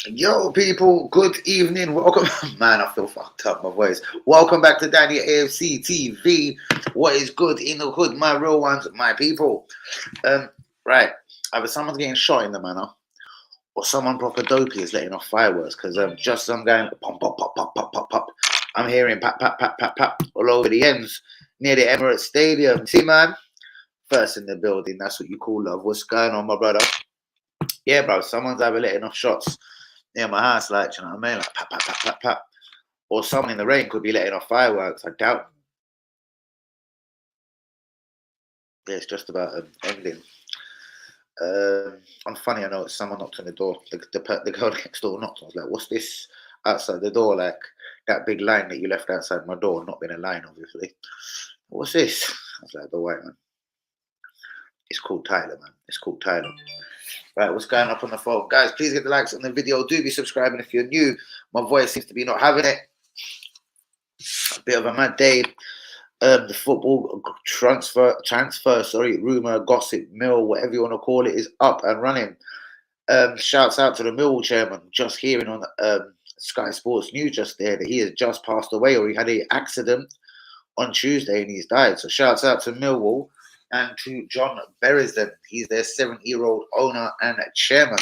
Yo, people, good evening. Welcome. Man, I feel fucked up, my voice. Welcome back to Danny AFC TV. What is good in the hood, my real ones, my people? Right. Either someone's getting shot in the manor, or someone proper dopey is letting off fireworks because just some going pop, pop, pop, pop, pop, pop, pop. I'm hearing pap, pap, pap, pap, pap all over the ends near the Emirates Stadium. See, man, first in the building. That's what you call love. What's going on, my brother? Yeah, bro, someone's either letting off shots near my house, like, you know what I mean? Like, pap, pap, pap, pap, pap. Or someone in the rain could be letting off fireworks. I doubt. Yeah, it's just about ending. I'm funny, I know someone knocked on the door. The girl next door knocked. I was like, what's this outside the door? Like, that big line that you left outside my door, not been a line, obviously. What's this? I was like, the white man. It's called Tyler, man. It's called Tyler. Right, what's going up on the phone? Guys, please get the likes on the video. Do be subscribing if you're new. My voice seems to be not having it. A bit of a mad day. The football transfer, rumor, gossip, mill, whatever you want to call it, is up and running. Shouts out to the Millwall chairman. Just hearing on Sky Sports News just there that he has just passed away, or he had an accident on Tuesday and he's died. So shouts out to Millwall and to John Beresden. He's their 70-year-old owner and chairman.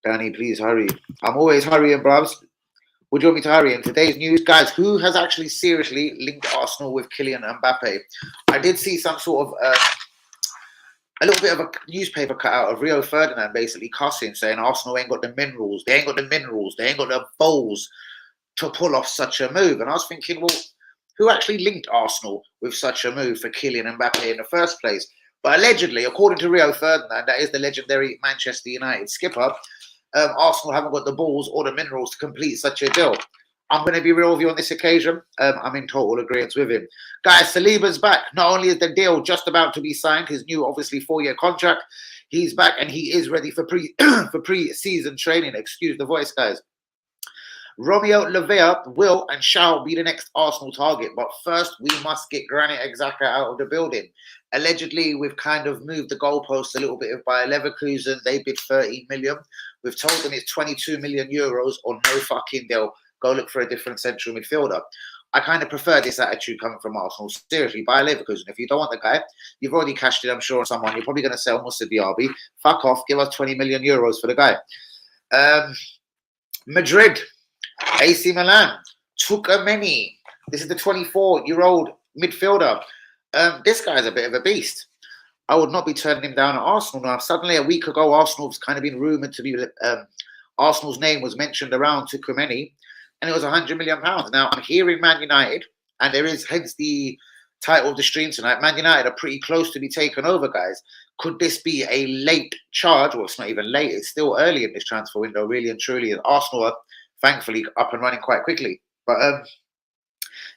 Danny, please hurry. I'm always hurrying, bruvs. Would you want me to hurry? In today's news, guys, who has actually seriously linked Arsenal with Kylian Mbappe? I did see some sort of a little bit of a newspaper cutout of Rio Ferdinand basically cussing, saying Arsenal ain't got the minerals, they ain't got the minerals, they ain't got the balls to pull off such a move. And I was thinking, well, who actually linked Arsenal with such a move for Kylian Mbappe in the first place? But allegedly, according to Rio Ferdinand, that is the legendary Manchester United skipper, Arsenal haven't got the balls or the minerals to complete such a deal. I'm going to be real with you on this occasion. I'm in total agreement with him. Guys, Saliba's back. Not only is the deal just about to be signed, his new, obviously, 4-year contract, he's back and he is ready for pre-season training. Excuse the voice, guys. Romeo Lavia will and shall be the next Arsenal target, but first we must get Granit Xhaka out of the building. Allegedly, we've kind of moved the goalposts a little bit by Leverkusen. They bid 13 million. We've told them it's 22 million euros or no fucking deal. Go look for a different central midfielder. I kind of prefer this attitude coming from Arsenal. Seriously, buy Leverkusen. If you don't want the guy, you've already cashed it, I'm sure, on someone. You're probably going to sell Moussa Diaby. Fuck off. Give us 20 million euros for the guy. Madrid. AC Milan, Tukameni. This is the 24-year-old midfielder. This guy's a bit of a beast. I would not be turning him down at Arsenal now. Suddenly, a week ago, Arsenal's kind of been rumoured to be... Arsenal's name was mentioned around Tukameni, and it was £100 million. Now, I'm hearing Man United, and there is hence the title of the stream tonight. Man United are pretty close to be taken over, guys. Could this be a late charge? Well, it's not even late. It's still early in this transfer window, really and truly. And Arsenal are thankfully up and running quite quickly. But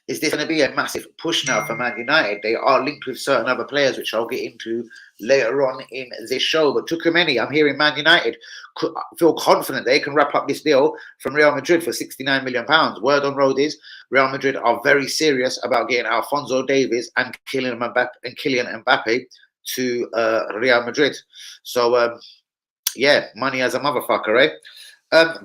is this going to be a massive push now for Man United? They are linked with certain other players, which I'll get into later on in this show. But Tukameni, I'm hearing Man United feel confident they can wrap up this deal from Real Madrid for £69 million. Word on road is Real Madrid are very serious about getting Alphonso Davies and Kylian Mbappe to Real Madrid. So, yeah, money as a motherfucker, eh?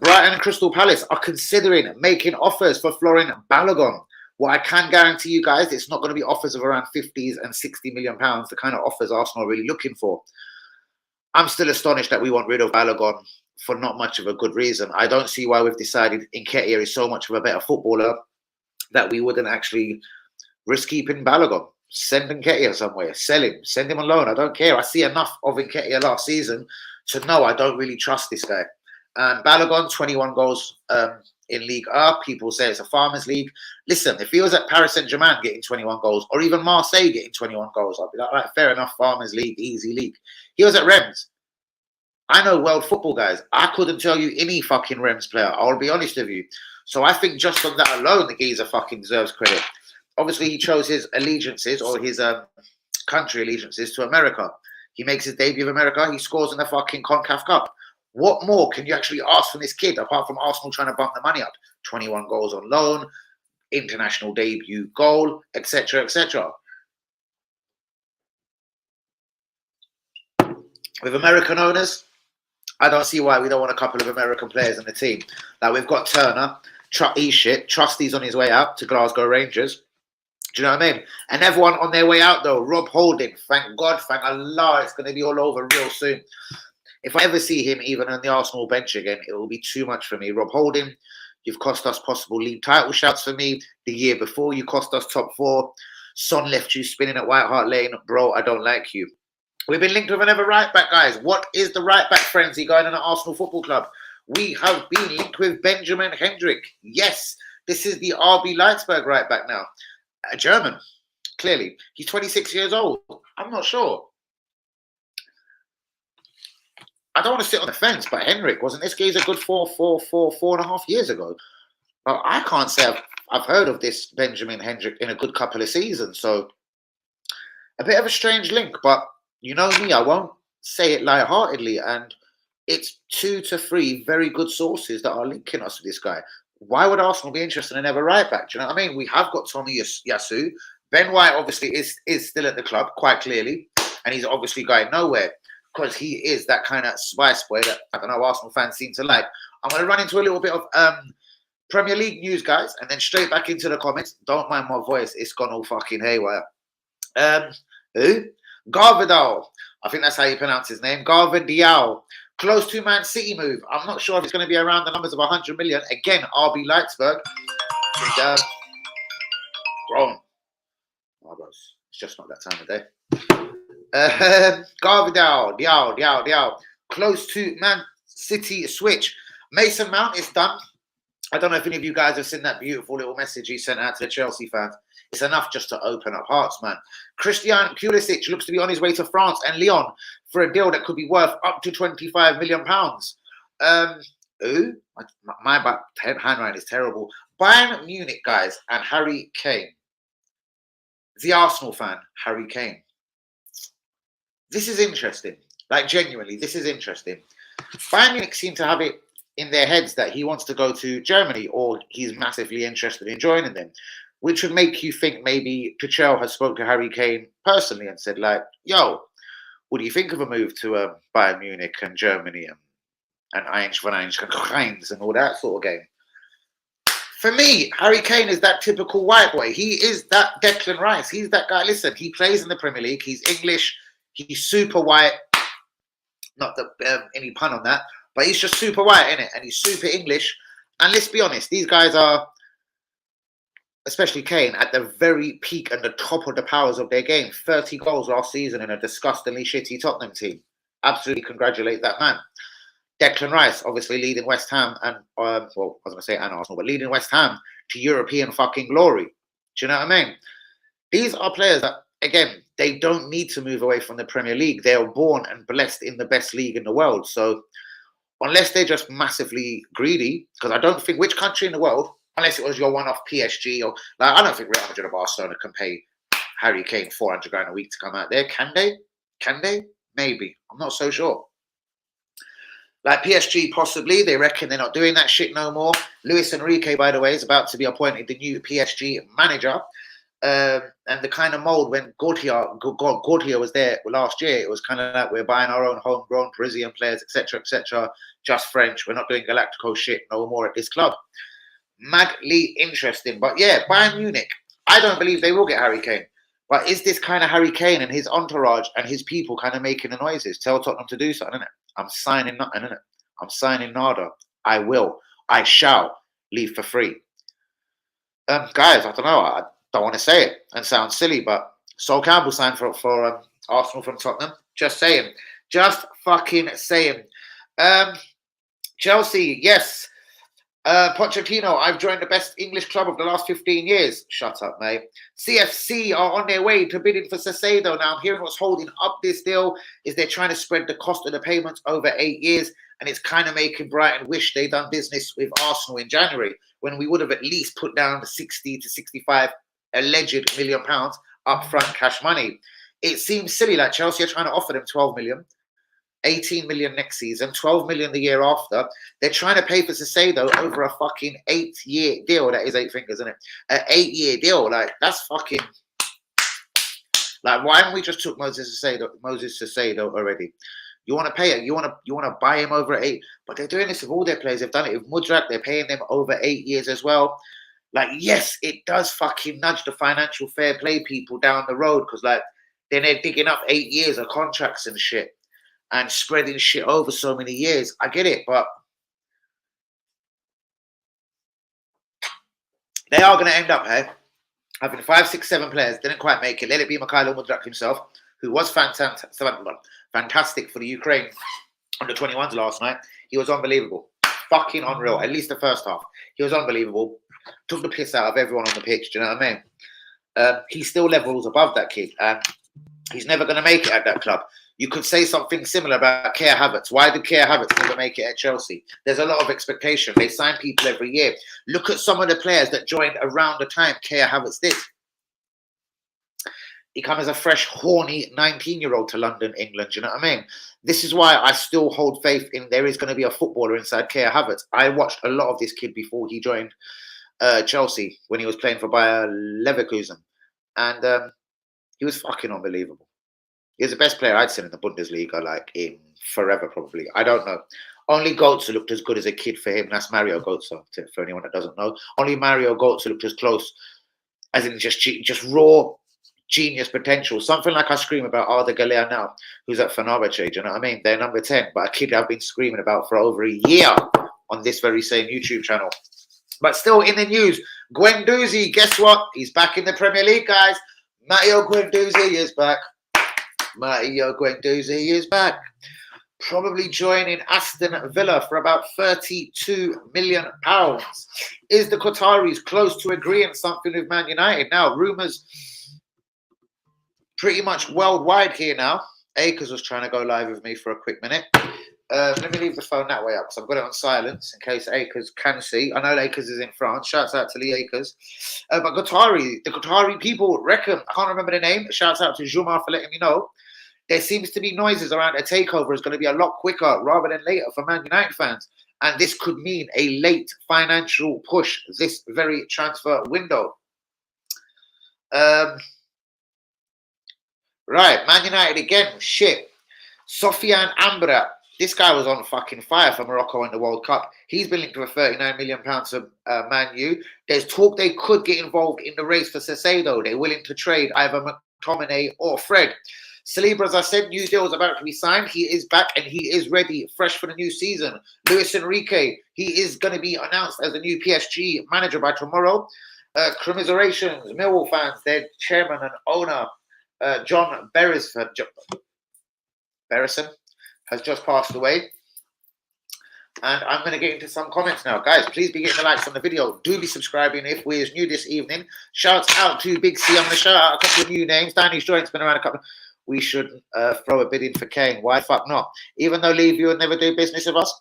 Brighton and Crystal Palace are considering making offers for Florian Balogun. What I can guarantee you guys, it's not going to be offers of around 50s and 60 million pounds, the kind of offers Arsenal are really looking for. I'm still astonished that we want rid of Balogun for not much of a good reason. I don't see why we've decided Nketiah is so much of a better footballer that we wouldn't actually risk keeping Balogun. Send Nketiah somewhere, sell him, send him on loan. I don't care. I see enough of Nketiah last season to know I don't really trust this guy. And Balogun, 21 goals in League A. People say it's a farmers league. Listen, if he was at Paris Saint-Germain getting 21 goals, or even Marseille getting 21 goals, I'd be like, right, fair enough, farmers league, easy league. He was at Reims. I know world football, guys. I couldn't tell you any fucking Reims player. I'll be honest with you. So I think just on that alone, the geezer fucking deserves credit. Obviously, he chose his allegiances or his country allegiances to America. He makes his debut of America. He scores in the fucking CONCACAF Cup. What more can you actually ask from this kid, apart from Arsenal trying to bump the money up? 21 goals on loan, international debut goal, etc., etc. With American owners, I don't see why we don't want a couple of American players in the team. Like, we've got Turner, Trusty's on his way out to Glasgow Rangers. Do you know what I mean? And everyone on their way out, though. Rob Holding, thank God, thank Allah, it's going to be all over real soon. If I ever see him even on the Arsenal bench again, it will be too much for me. Rob Holding, you've cost us possible league title shouts for me. The year before, you cost us top 4. Son left you spinning at White Hart Lane. Bro, I don't like you. We've been linked with another right back, guys. What is the right back frenzy going on at Arsenal Football Club? We have been linked with Benjamin Hendrick. Yes, this is the RB Leipzig right back now. A German, clearly. He's 26 years old. I'm not sure. I don't want to sit on the fence, but Hendrick, wasn't this geezer good 4.5 years ago? Well, I can't say I've heard of this Benjamin Hendrick in a good couple of seasons. So a bit of a strange link, but you know me, I won't say it lightheartedly. And it's 2 to 3 very good sources that are linking us with this guy. Why would Arsenal be interested in ever right back? Do you know what I mean? We have got Tommy Yasu. Ben White obviously is still at the club, quite clearly. And he's obviously going nowhere because he is that kind of spice boy that, I don't know, Arsenal fans seem to like. I'm going to run into a little bit of Premier League news, guys, and then straight back into the comments. Don't mind my voice. It's gone all fucking haywire. Who? Garvidal. I think that's how you pronounce his name. Garvidal. Close to Man City move. I'm not sure if it's going to be around the numbers of 100 million. Again, RB Leipzig. And, wrong. Oh, it's just not that time of day. Garvidal. Diao. Close to Man City switch. Mason Mount is done. I don't know if any of you guys have seen that beautiful little message he sent out to the Chelsea fans. It's enough just to open up hearts, man. Christian Pulisic looks to be on his way to France and Lyon for a deal that could be worth up to £25 million. Who? My handwriting is terrible. Bayern Munich, guys, and Harry Kane. The Arsenal fan, Harry Kane. This is interesting. Like, genuinely, this is interesting. Bayern Munich seem to have it in their heads that he wants to go to Germany or he's massively interested in joining them, which would make you think maybe Tuchel has spoke to Harry Kane personally and said, like, yo, what do you think of a move to Bayern Munich and Germany and Heinz and all that sort of game? For me, Harry Kane is that typical white boy. He is that Declan Rice. He's that guy. Listen, he plays in the Premier League. He's English. He's super white. Not that any pun on that. But he's just super white, innit? And he's super English. And let's be honest, these guys are, especially Kane, at the very peak and the top of the powers of their game. 30 goals last season in a disgustingly shitty Tottenham team. Absolutely congratulate that man. Declan Rice, obviously leading West Ham and, well, I was going to say and Arsenal, but leading West Ham to European fucking glory. Do you know what I mean? These are players that, again, they don't need to move away from the Premier League. They are born and blessed in the best league in the world. So, unless they're just massively greedy, because I don't think which country in the world, unless it was your one-off PSG or like, I don't think Real Madrid or Barcelona can pay Harry Kane 400 grand a week to come out there. Can they? Can they? Maybe. I'm not so sure. Like PSG, possibly. They reckon they're not doing that shit no more. Luis Enrique, by the way, is about to be appointed the new PSG manager. And the kind of mold when Gautier was there last year, it was kind of like we're buying our own homegrown Parisian players, etc., just French. We're not doing Galactico shit no more at this club. Madly interesting. But yeah, Bayern Munich, I don't believe they will get Harry Kane. But is this kind of Harry Kane and his entourage and his people kind of making the noises? Tell Tottenham to do something, innit? I'm signing nothing, innit? I'm signing nada. I will. I shall leave for free. Guys, I don't know. I don't want to say it and sound silly, but Sol Campbell signed for Arsenal from Tottenham. Just saying. Just fucking saying. Chelsea, yes. Pochettino, I've joined the best English club of the last 15 years. Shut up, mate. CFC are on their way to bidding for Sassedo. Now, I'm hearing what's holding up this deal is they're trying to spread the cost of the payments over 8 years, and it's kind of making Brighton wish they'd done business with Arsenal in January, when we would have at least put down 60 to 65 alleged £million upfront cash money. It seems silly, like Chelsea are trying to offer them 12 million. 18 million next season, 12 million the year after. They're trying to pay for Sassedo over a fucking 8-year deal. That is 8 fingers, isn't it? An 8-year deal. Like, that's fucking... Like, why haven't we just took Moses Sassedo already? You want to pay it. You want to buy him over at 8. But they're doing this with all their players. They've done it with Mudrak. They're paying them over 8 years as well. Like, yes, it does fucking nudge the financial fair play people down the road, because like then they're digging up 8 years of contracts and shit and spreading shit over so many years. I get it, but they are going to end up here having 5, 6, 7 players. Didn't quite make it. Let it be Mikhailo Mudrak himself, who was fantastic for the Ukraine under 21s last night. He was unbelievable. Fucking unreal. At least the first half. He was unbelievable. Took the piss out of everyone on the pitch. Do you know what I mean? He still levels above that kid. He's never going to make it at that club. You could say something similar about Kai Havertz. Why did Kai Havertz never make it at Chelsea? There's a lot of expectation. They sign people every year. Look at some of the players that joined around the time Kai Havertz did. He comes as a fresh, horny 19-year-old to London, England. Do you know what I mean? This is why I still hold faith in there is going to be a footballer inside Kai Havertz. I watched a lot of this kid before he joined Chelsea when he was playing for Bayer Leverkusen. And he was fucking unbelievable. He was the best player I'd seen in the Bundesliga, like in forever, probably. I don't know. Only Götze looked as good as a kid for him. That's Mario Götze, for anyone that doesn't know. Only Mario Götze looked as close, as in just raw genius potential. Something like I scream about Arda Güler now, who's at Fenerbahce. Do you know what I mean? They're number 10, but a kid I've been screaming about for over a year on this very same YouTube channel. But still in the news, Guendouzi, guess what? He's back in the Premier League, guys. Matteo Guendouzi is back. Matteo Guendouzi is back. Probably joining Aston Villa for about £32 million. Is the Qataris close to agreeing something with Man United? Now, rumours pretty much worldwide here now. Akers was trying to go live with me for a quick minute. Let me leave the phone that way up because I've got it on silence in case Akers can see. I know Akers is in France. Shouts out to Lee Akers. But the Qatari people reckon, I can't remember the name. Shouts out to Jumar for letting me know. There seems to be noises around a takeover is going to be a lot quicker rather than later for Man United fans. And this could mean a late financial push this very transfer window. Right, Man United again. Shit. Sofiane Ambra. This guy was on fucking fire for Morocco in the World Cup. He's been linked to a £39 million of Man U. There's talk they could get involved in the race for Caicedo. They're willing to trade either McTominay or Fred. Saliba, as I said, new deal is about to be signed. He is back and he is ready, fresh for the new season. Luis Enrique, he is going to be announced as the new PSG manager by tomorrow. Commiserations, Millwall fans, their chairman and owner, John Beresford, has just passed away. And I'm going to get into some comments now. Guys, please be getting the likes on the video. Do be subscribing if we're new this evening. Shouts out to Big C. I'm going to shout out a couple of new names. Danny's Joint's been around a couple. We should throw a bid in for Kane. Why fuck not? Even though Lavia would never do business with us,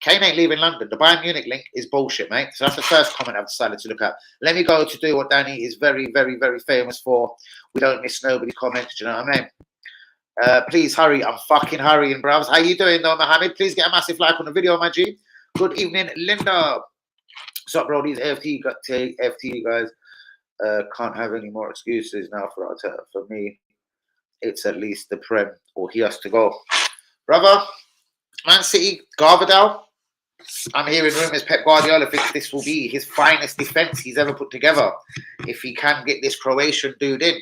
Kane ain't leaving London. The Bayern Munich link is bullshit, mate. So that's the first comment I've decided to look at. Let me go to do what Danny is very, very, very famous for. We don't miss nobody comments. Do you know what I mean? Please hurry. I'm fucking hurrying, bros. How you doing, though, Mohammed? Please get a massive like on the video, my G. Good evening, Linda. What's up, bro? These FT guys can't have any more excuses now for me. It's at least the Prem, or he has to go. Brother, Man City, Garvadal. I'm hearing rumours Pep Guardiola thinks this will be his finest defence he's ever put together if he can get this Croatian dude in.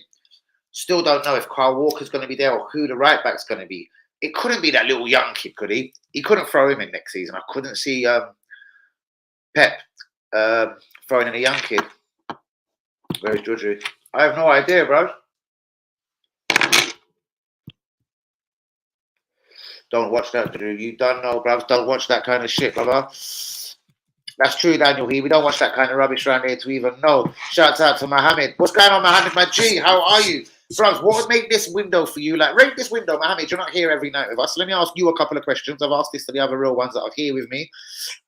Still don't know if Kyle Walker's going to be there or who the right back's going to be. It couldn't be that little young kid, could he? He couldn't throw him in next season. I couldn't see Pep throwing in a young kid. Where's Georgie? I have no idea, bro. Don't watch that, Drew. You don't know, bro. Don't watch that kind of shit, brother. That's true, Daniel. We don't watch that kind of rubbish around here to even know. Shouts out to Mohammed. What's going on, Mohammed, my G? How are you? Bros, what would make this window for you? Like, rate this window, Mohammed. You're not here every night with us. Let me ask you a couple of questions. I've asked this to the other real ones that are here with me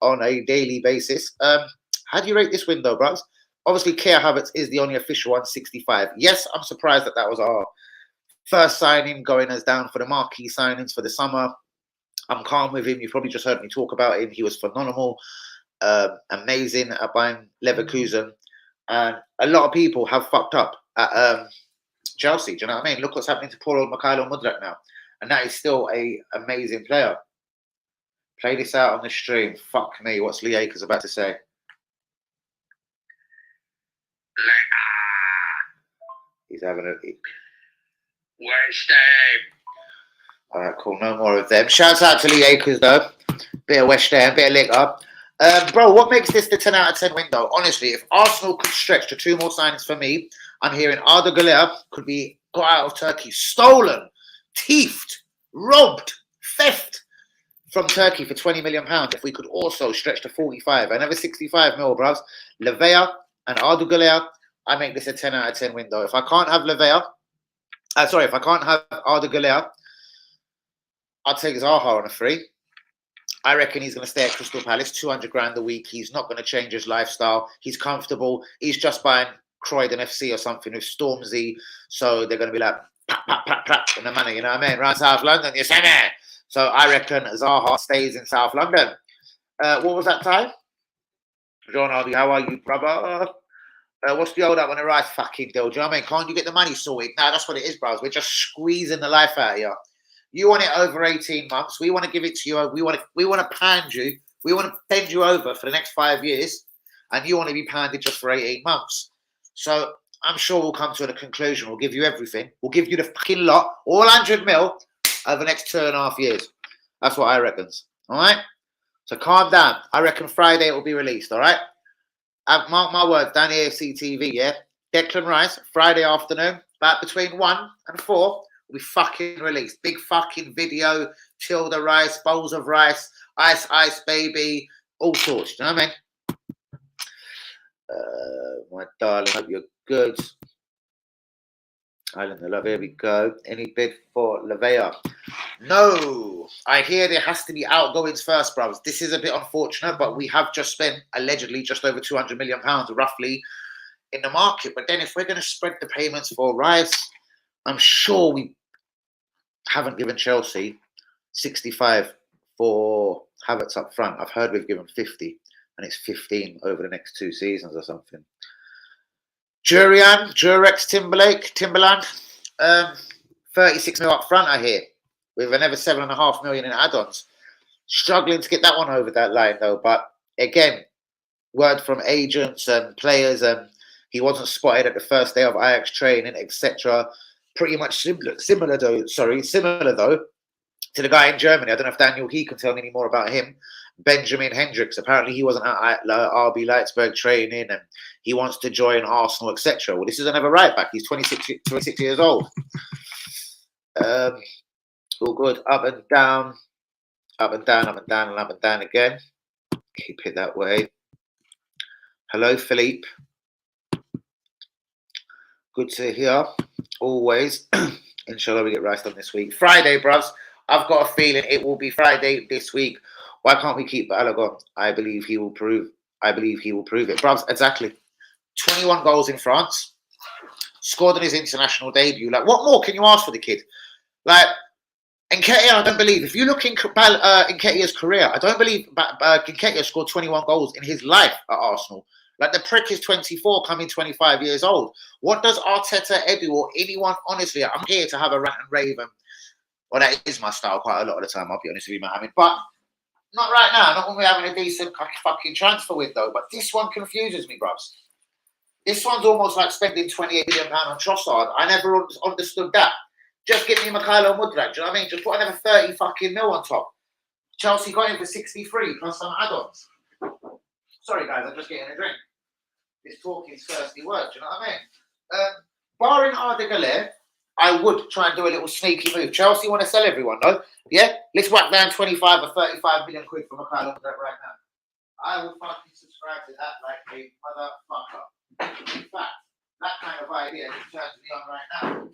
on a daily basis. How do you rate this window, bros? Obviously, Kai Havertz is the only official 165. Yes, I'm surprised that that was our first signing, going as down for the marquee signings for the summer. I'm calm with him. You probably just heard me talk about him. He was phenomenal, amazing at Bayern Leverkusen. And a lot of people have fucked up at Chelsea. Do you know what I mean? Look what's happening to poor old Mikhailo Mudrak now. And that is still a amazing player. Play this out on the stream. Fuck me. What's Lee Akers about to say? He's having a... West Ham. All right, cool. No more of them. Shouts out to Lee Akers, though. Bit of West Ham, bit of lick up. Bro, what makes this the 10 out of 10 window? Honestly, if Arsenal could stretch to 2 more signings for me, I'm hearing Arda Güler could be got out of Turkey, stolen, thiefed, robbed, theft from Turkey for £20 million. If we could also stretch to 45, another 65 mil, bros. Lavia and Arda Güler, I make this a 10 out of 10 window. If I can't have Lavia, if I can't have Arda Güler, I'll take Zaha on a free. I reckon he's going to stay at Crystal Palace, 200 grand a week. He's not going to change his lifestyle. He's comfortable. He's just buying Croydon FC or something with Stormzy. So they're going to be like, pat, pat, pat, pat, in the money, you know what I mean? Around South London, you see me? So I reckon Zaha stays in South London. What was that time? John Harvey, how are you, brother? What's the old up on the right fucking deal? Do you know what I mean? Can't you get the money sorted? No, that's what it is, bros. We're just squeezing the life out of you. You want it over 18 months. We want to give it to you. We want to pound you. We want to bend you over for the next 5 years. And you want to be pounded just for 18 months. So I'm sure we'll come to a conclusion. We'll give you everything. We'll give you the fucking lot, all 100 mil over the next 2.5 years. That's what I reckon. All right? So calm down. I reckon Friday it will be released. All right? Mark my words, down AFC TV, yeah? Declan Rice, Friday afternoon, about between 1 and 4, will be fucking released. Big fucking video, Tilda Rice, bowls of rice, ice, baby, all sorts. Do you know what I mean? My darling, hope you're good. Island of Love, here we go. Any bid for Lavia? No. I hear there has to be outgoings first, brothers. This is a bit unfortunate, but we have just spent, allegedly, just over £200 million, roughly, in the market. But then if we're going to spread the payments for Rice, I'm sure we haven't given Chelsea 65 for Havertz up front. I've heard we've given 50, and it's 15 over the next 2 seasons or something. Durex Timberland, 36 mil up front, I hear, with another 7.5 million in add-ons. Struggling to get that one over that line, though. But again, word from agents and players, he wasn't spotted at the first day of Ajax training, etc. Pretty much similar though, to the guy in Germany. I don't know if Daniel he can tell me any more about him. Benjamin Hendricks. Apparently, he wasn't at RB Leipzig training, and he wants to join Arsenal, etc. Well, this is another right back. He's 26 years old. All good. Up and down, up and down, up and down, and up and down again. Keep it that way. Hello, Philippe. Good to hear. Always. Inshallah, we get Rice done this week. Friday, bruvs. I've got a feeling it will be Friday this week. Why can't we keep Balogun? I believe he will prove. I believe he will prove it. Bruvs, exactly. 21 goals in France. Scored in his international debut. Like, what more can you ask for the kid? Like, Nketiah, I don't believe. If you look in Nketiah's career, I don't believe Nketiah scored 21 goals in his life at Arsenal. Like, the prick is 24, coming 25 years old. What does Arteta, Edu, or anyone, honestly, I'm here to have a rant and rave. Well, that is my style quite a lot of the time, I'll be honest with you, Mohammed. But not right now, not when we're having a decent fucking transfer window. But this one confuses me, bros. This one's almost like spending £28 million on Trossard. I never understood that. Just give me Mikhailo Mudryk, do you know what I mean? Just put another 30 fucking mil on top. Chelsea got him for 63 plus some add-ons. Sorry, guys, I'm just getting a drink. This talk is thirsty work, do you know what I mean? Barring Arda Güler, I would try and do a little sneaky move. Chelsea want to sell everyone, though. Yeah? Let's whack down 25 or 35 million quid for Mikhailo Mudryk right now. I will fucking subscribe to that like a motherfucker. In fact, that kind of idea just turns me on right now.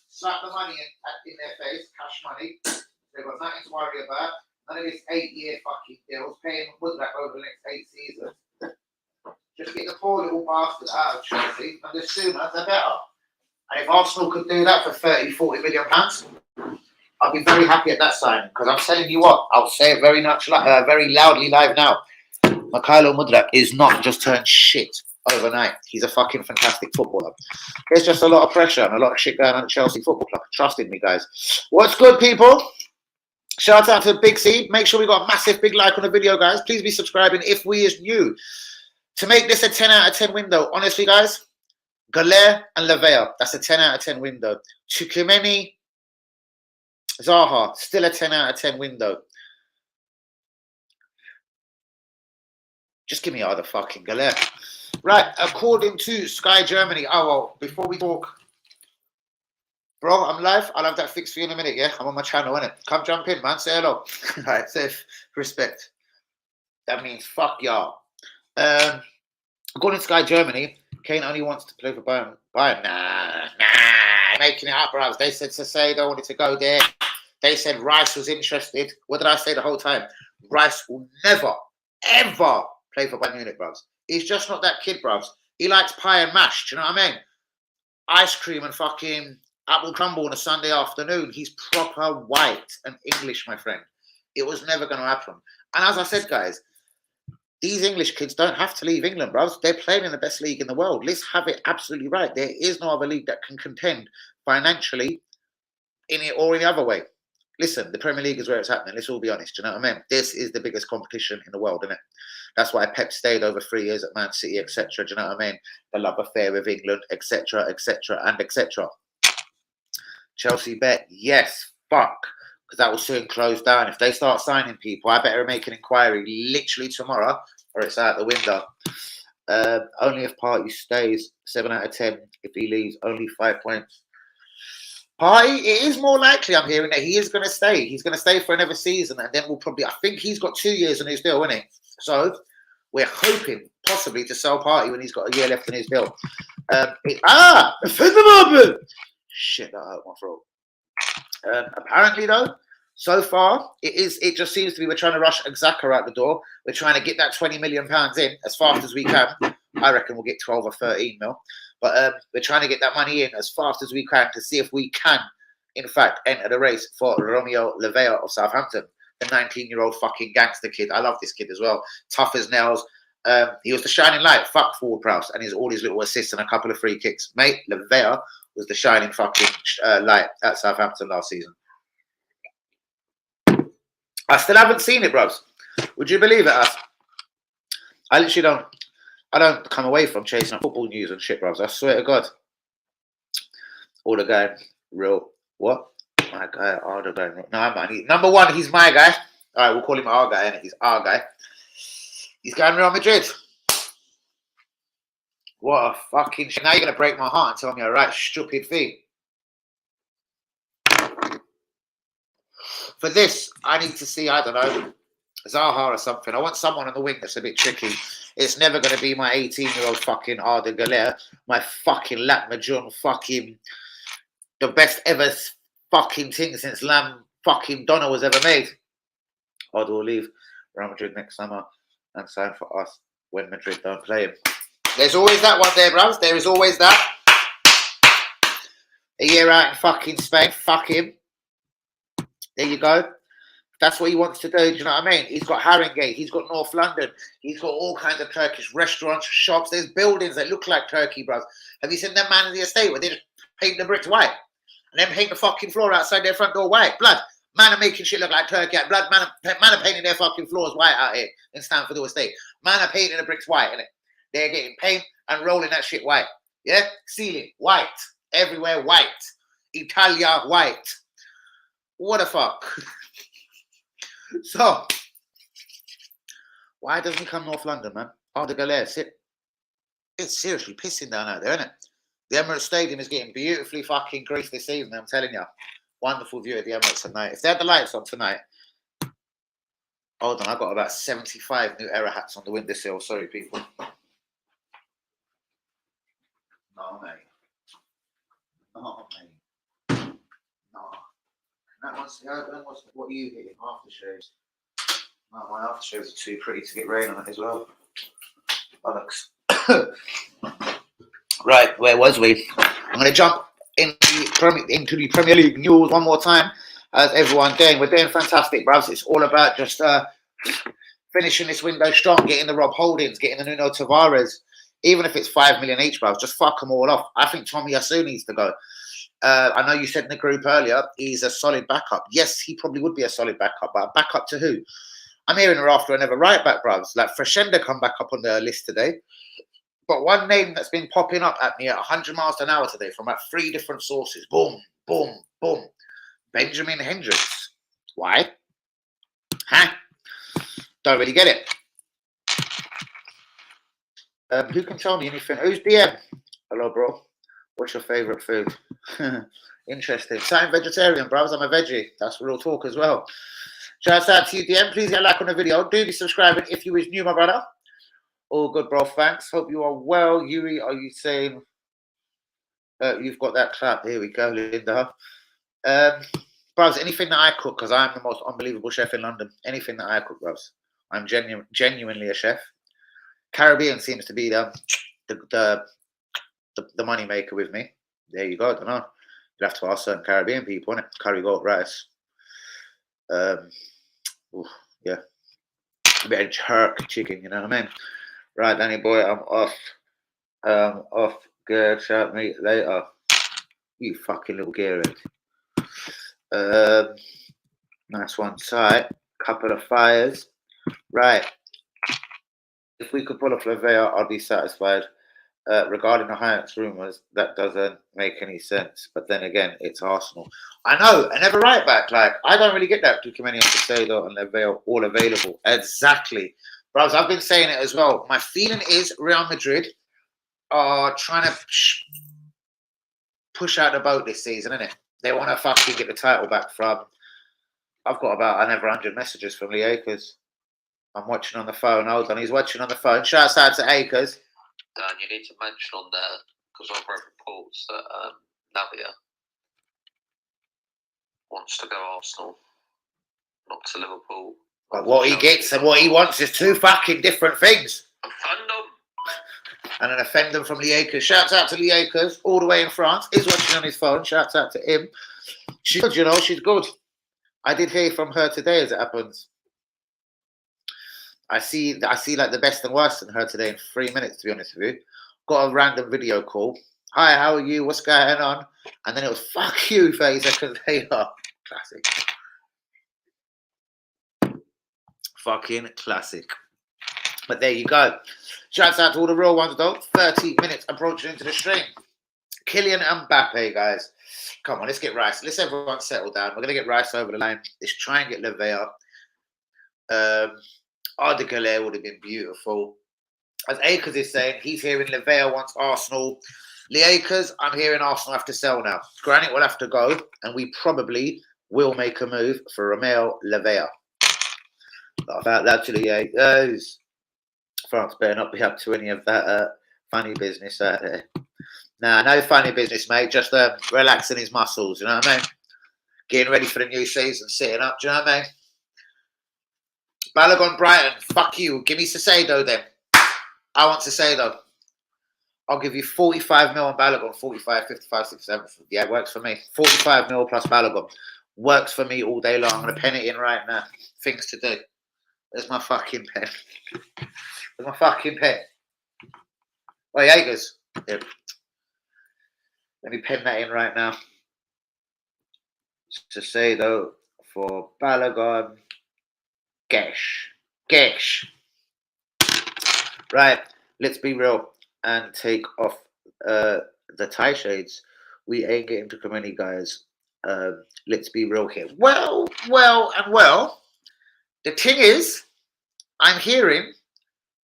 Slap the money in their face, cash money. They've got nothing to worry about. None of this 8-year fucking deals, paying Mudryk over the next 8 seasons. Just get the poor little bastard out of Chelsea, and the sooner the better. And if Arsenal could do that for 30, 40 million pounds, I'd be very happy at that signing. Because I'm telling you what, I'll say it very loudly live now. Mikhailo Mudryk is not just turned shit. overnight. He's a fucking fantastic footballer. There's just a lot of pressure and a lot of shit going on at Chelsea Football Club. Trust in me, guys. What's good, people? Shout out to Big C. Make sure we got a massive big like on the video, guys. Please be subscribing if we is new. To make this a 10 out of 10 window, honestly, guys, Galer and Lavia, that's a 10 out of 10 window. Chukimeni, Zaha, still a 10 out of 10 window. Just give me other fucking Galer. Right, according to Sky Germany. Oh, well, before we talk, bro, I'm live. I'll have that fixed for you in a minute, yeah? I'm on my channel, innit? Come jump in, man. Say hello. Right, safe. Respect. That means fuck y'all. According to Sky Germany, Kane only wants to play for Bayern. Nah. Making it up, bro. They said Saseda wanted to go there. They said Rice was interested. What did I say the whole time? Rice will never, ever play for Bayern Munich, bros. He's just not that kid, bros. He likes pie and mash. Do you know what I mean? Ice cream and fucking apple crumble on a Sunday afternoon. He's proper white and English, my friend. It was never going to happen. And as I said, guys, these English kids don't have to leave England, bros. They're playing in the best league in the world. Let's have it absolutely right. There is no other league that can contend financially in it or in the other way. Listen, the Premier League is where it's happening. Let's all be honest. Do you know what I mean? This is the biggest competition in the world, isn't it? That's why Pep stayed over 3 years at Man City, etc. Do you know what I mean? The love affair with England, etc., etc., and etc. Chelsea bet, yes, fuck, because that will soon close down. If they start signing people, I better make an inquiry literally tomorrow, or it's out the window. Only if Partey stays, 7 out of 10. If he leaves, only 5 points. Partey, it is more likely, I'm hearing, that he is going to stay. He's going to stay for another season, and then we'll probably, I think he's got 2 years on his deal, isn't he? So we're hoping possibly to sell Partey when he's got a year left in his deal. Shit, that hurt my throat. Apparently, though, so far, it just seems to be we're trying to rush Xhaka out the door. We're trying to get that £20 million in as fast as we can. I reckon we'll get 12 or 13 mil. But we're trying to get that money in as fast as we can to see if we can, in fact, enter the race for Romeo Lavia of Southampton, the 19-year-old fucking gangster kid. I love this kid as well. Tough as nails. He was the shining light. Fuck forward Prowse and all his little assists and a couple of free kicks. Mate, Lavia was the shining fucking light at Southampton last season. I still haven't seen it, bros. Would you believe it, us? I literally don't come away from chasing football news and shit, bros. I swear to God. All the guy, real, what? My guy, all the guy. No, man. Number one, he's my guy. All right, we'll call him our guy, innit? He's our guy. He's going Real Madrid. What a fucking shit. Now you're going to break my heart and tell me a right stupid thing. For this, I need to see, I don't know, Zaha or something. I want someone on the wing that's a bit tricky. It's never going to be my 18-year-old fucking Arda Galer, my fucking Latmajun fucking, the best ever fucking thing since Lam fucking Donna was ever made. Arda will leave Real Madrid next summer and sign for us when Madrid don't play him. There's always that one there, bros. There is always that. A year out in fucking Spain. Fuck him. There you go. That's what he wants to do. Do you know what I mean? He's got Haringey. He's got North London. He's got all kinds of Turkish restaurants, shops. There's buildings that look like Turkey, bros. Have you seen them man in the estate where they just paint the bricks white and then paint the fucking floor outside their front door white? Blood. Man are making shit look like Turkey. Blood. Man are painting their fucking floors white out here in Stamford Estate. Man are painting the bricks white, innit? They're getting paint and rolling that shit white. Yeah? Ceiling white. Everywhere white. Italia white. What the fuck? So, why doesn't he come North London, man? Arda Galer, it's seriously pissing down out there, isn't it? The Emirates Stadium is getting beautifully fucking graced this evening, I'm telling you. Wonderful view of the Emirates tonight. If they had the lights on tonight, hold on, I've got about 75 new error hats on the windowsill. Sorry, people. No, mate. No, mate. No. That one's, what are you hitting? Aftershaves. No, my aftershaves are too pretty to get rain on it as well. Bollocks. Right, where was we? I'm going to jump into the Premier League news one more time. As everyone doing, we're doing fantastic, bros. It's all about just finishing this window strong, getting the Rob Holdings, getting the Nuno Tavares Even if it's 5 million each, bro, just fuck them all off. I think Tommy Yasu needs to go. I know you said in the group earlier he's a solid backup. Yes, he probably would be a solid backup, but a backup to who? I'm hearing her after another right back, bros. Like Freshenda come back up on the list today. But one name that's been popping up at me at 100 miles an hour today from about 3 different sources. Boom, boom, boom. Benjamin Hendricks. Why? Huh? Don't really get it. Who can tell me anything? Who's DM? Hello, bro. What's your favourite food? Interesting. Sound vegetarian, bros. I'm a veggie. That's real talk as well. Shout out to you, DM. Please get a like on the video. Do be subscribing if you is new, my brother. All good, bro. Thanks. Hope you are well. Yuri, are you saying you've got that clap? Here we go, Linda. Bros, anything that I cook, because I'm the most unbelievable chef in London. Anything that I cook, bros. I'm genuinely a chef. Caribbean seems to be the money maker with me. There you go. I don't know. You'll have to ask certain Caribbean people, innit? Curry goat rice. Yeah. A bit of jerk chicken, you know what I mean? Right, Danny boy, I'm off. Good. Shout me later. You fucking little gearing. Nice one. Tight. Couple of fires. Right. If we could pull off Lavia, I'd be satisfied. Regarding the Hayek's rumours, that doesn't make any sense. But then again, it's Arsenal. I know, another right back. Like, I don't really get that Ducumeni Caicedo and Lavia all available. Exactly. Bros, I've been saying it as well. My feeling is Real Madrid are trying to push out the boat this season, innit? They want to fucking get the title back from... I've got about another 100 messages from Lee Akers. I'm watching on the phone. Hold on, he's watching on the phone. Shouts out to Akers. Dan, you need to mention on there, because I've read reports that Lavia wants to go Arsenal, not to Liverpool. But what he gets and what he wants is 2 fucking different things. Offend them. And an offender from Lee Akers. Shouts out to Lee Akers, all the way in France. He's watching on his phone. Shouts out to him. She's good, you know, she's good. I did hear from her today as it happens. I see like the best and worst in her today in 3 minutes, to be honest with you. Got a random video call. Hi, how are you? What's going on? And then it was fuck you 30 seconds later. Classic. Fucking classic. But there you go. Shouts out to all the real ones though. 30 minutes approaching into the stream. Kylian Mbappe, guys. Come on, let's get Rice. Let's everyone settle down. We're going to get Rice over the line. Let's try and get Lavia. Ardigale would have been beautiful. As Akers is saying, he's hearing Lavia wants Arsenal. Lee Akers, I'm hearing Arsenal have to sell now. Granite will have to go, and we probably will make a move for Romeo Lavia. About that to the Akers. France better not be up to any of that funny business out there. Nah, no funny business, mate. Just relaxing his muscles, you know what I mean? Getting ready for the new season, sitting up, do you know what I mean? Balogun Brighton, fuck you. Give me Caicedo then. I want Caicedo. I'll give you 45 mil on Balogun, 45, 55, 67. Yeah, it works for me. 45 mil plus Balogun. Works for me all day long. I'm going to pen it in right now. Things to do. There's my fucking pen. There's my fucking pen. Oh, Jaegers. Yep. Let me pen that in right now. Caicedo for Balogun. Gesh. Right, let's be real and take off the tie shades. We ain't getting to come any, guys. Let's be real here. Well. The thing is, I'm hearing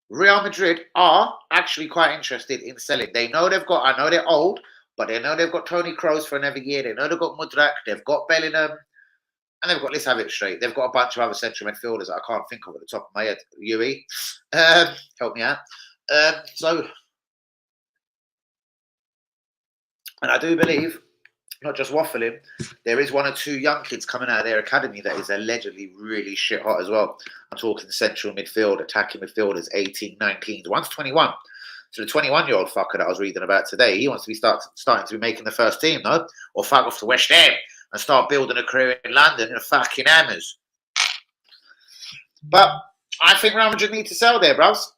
Real Madrid are actually quite interested in selling. They know I know they're old, but they know they've got Toni Kroos for another year. They know they've got Mudryk, they've got Bellingham. And they've got, let's have it straight, they've got a bunch of other central midfielders that I can't think of at the top of my head. Yui, help me out. And I do believe, not just waffling, there is 1 or 2 young kids coming out of their academy that is allegedly really shit hot as well. I'm talking central midfield, attacking midfielders, 18, 19. One's 21. So the 21-year-old fucker that I was reading about today, he wants to be starting to be making the first team, no? Or fuck off to West Ham and start building a career in London in the fucking hammers. But I think Real Madrid need to sell there, bros.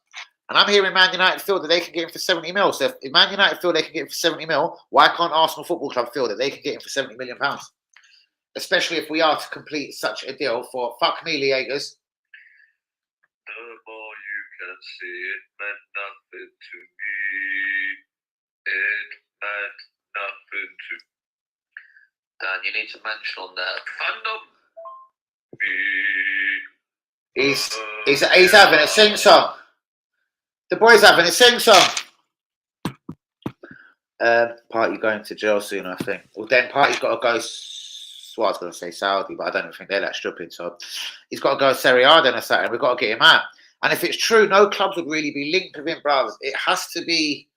And I'm hearing Man United feel that they can get him for 70 mil. So if Man United feel they can get him for 70 mil, why can't Arsenal Football Club feel that they can get him for 70 million pounds? Especially if we are to complete such a deal for, fuck me, Liegers. The more you can see, it meant nothing to me. It meant nothing to Dan, you need to mention on there. Fandom. He's having a sing-song. The boy's having a sing-song. Party going to jail soon, I think. Well, then Party's got to go. Well, I was going to say Saudi, but I don't think they're that stupid. So he's got to go Serie A then or something. We've got to get him out. And if it's true, no clubs would really be linked with him, brothers. It has to be.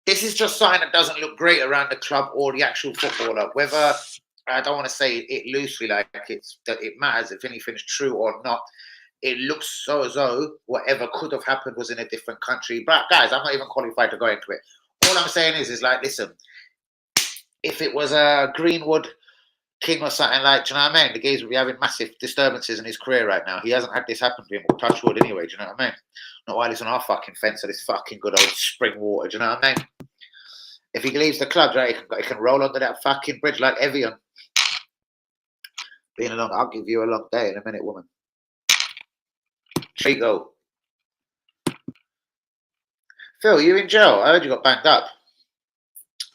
This is just something that doesn't look great around the club or the actual footballer. Whether, I don't want to say it loosely, like it matters if anything's true or not. It looks so as though whatever could have happened was in a different country. But guys, I'm not even qualified to go into it. All I'm saying is like, listen, if it was a Greenwood King or something like, do you know what I mean? The guys would be having massive disturbances in his career right now. He hasn't had this happen to him, or touch wood anyway, do you know what I mean? Not while he's on our fucking fence of this fucking good old spring water, do you know what I mean? If he leaves the club, right, he can roll under that fucking bridge like Evian. Being along, I'll give you a long day in a minute, woman. Chico. Phil, you in jail? I heard you got banged up.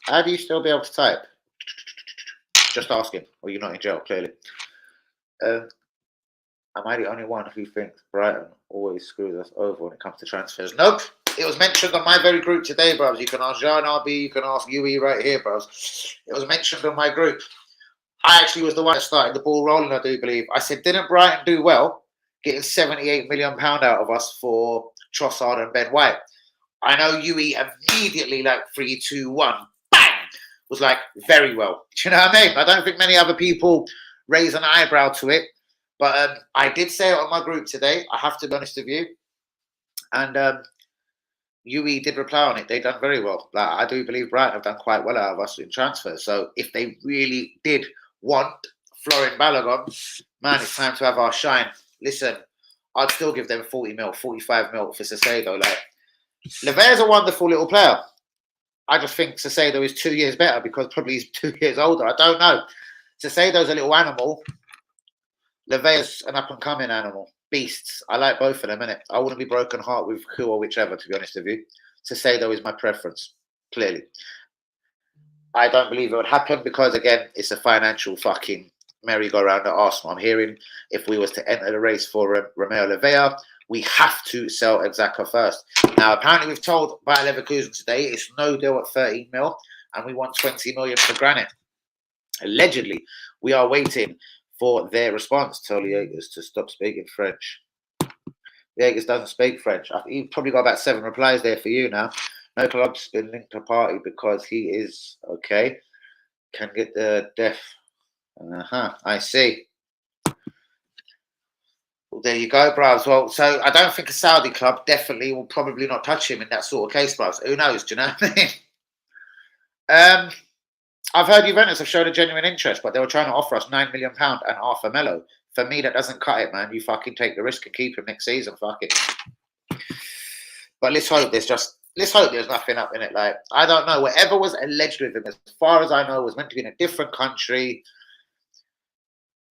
How do you still be able to type? Just asking. Well, you're not in jail, clearly. Am I the only one who thinks Brighton always screws us over when it comes to transfers? Nope. It was mentioned on my very group today, bros. You can ask Jean RB, you can ask UE right here, bros. It was mentioned on my group. I actually was the one that started the ball rolling, I do believe. I said, didn't Brighton do well getting £78 million out of us for Trossard and Ben White? I know UE immediately, like 3, 2, 1, bang, was like, very well. Do you know what I mean? I don't think many other people raise an eyebrow to it. But I did say it on my group today. I have to be honest with you. And UE did reply on it. They done very well. Like, I do believe Brighton have done quite well out of us in transfers. So if they really did want Florin Balogun, man, it's time to have our shine. Listen, I'd still give them 40 mil, 45 mil for Sassedo. Like, Lavia's a wonderful little player. I just think Sassedo is 2 years better because probably he's 2 years older. I don't know. Sassedo's a little animal. Lavia's an up-and-coming animal. Beasts. I like both of them, innit? I wouldn't be broken heart with who or whichever, to be honest with you. Sassedo is my preference, clearly. I don't believe it would happen because, again, it's a financial fucking merry-go-round at Arsenal. I'm hearing if we was to enter the race for Romeo Lavia, we have to sell Xhaka first. Now, apparently we've told Bayer Leverkusen today it's no deal at 13 mil and we want 20 million for Granit. Allegedly, we are waiting for their response. Tell Liegers to stop speaking French. Liegers doesn't speak French. You've probably got about 7 replies there for you now. No club's been linked to Party because he is, okay, can get the deaf. I see. Well, there you go, bros. Well, so I don't think a Saudi club definitely will probably not touch him in that sort of case, bros. Who knows? Do you know what I mean? I've heard Juventus have showed a genuine interest, but they were trying to offer us £9 million and half a mellow. For me, that doesn't cut it, man. You fucking take the risk and keep him next season. Fuck it. But let's hope there's nothing up in it. Like, I don't know. Whatever was alleged with him, as far as I know, was meant to be in a different country.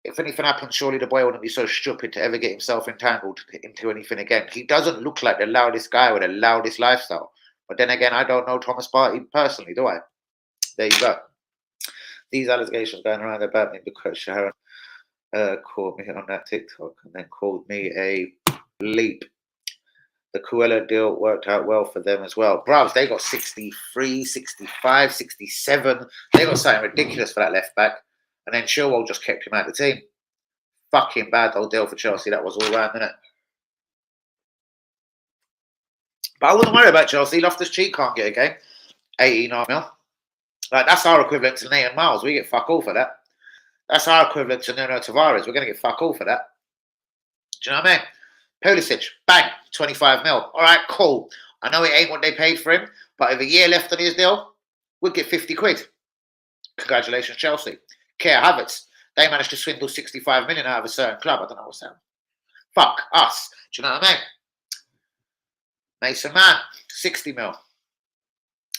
If anything happened, surely the boy wouldn't be so stupid to ever get himself entangled into anything again. He doesn't look like the loudest guy with the loudest lifestyle. But then again, I don't know Thomas Partey personally, do I? There you go. These allegations going around about me because Sharon called me on that TikTok and then called me a bleep. The Cuella deal worked out well for them as well. Bros, they got 63, 65, 67. They got something ridiculous for that left back. And then Chilwell just kept him out of the team. Fucking bad old deal for Chelsea. That was all round, innit? But I wouldn't worry about Chelsea. Loftus-Cheek can't get a game. 18 mil. Like, that's our equivalent to Nathan Miles. We get fuck all for that. That's our equivalent to Nuno Tavares. We're going to get fuck all for that. Do you know what I mean? Pulisic, bang, 25 mil. All right, cool. I know it ain't what they paid for him, but with a year left on his deal, we'll get 50 quid. Congratulations, Chelsea. Care Havertz, they managed to swindle 65 million out of a certain club. I don't know what's that. Fuck us. Do you know what I mean? Mason Mount, 60 mil.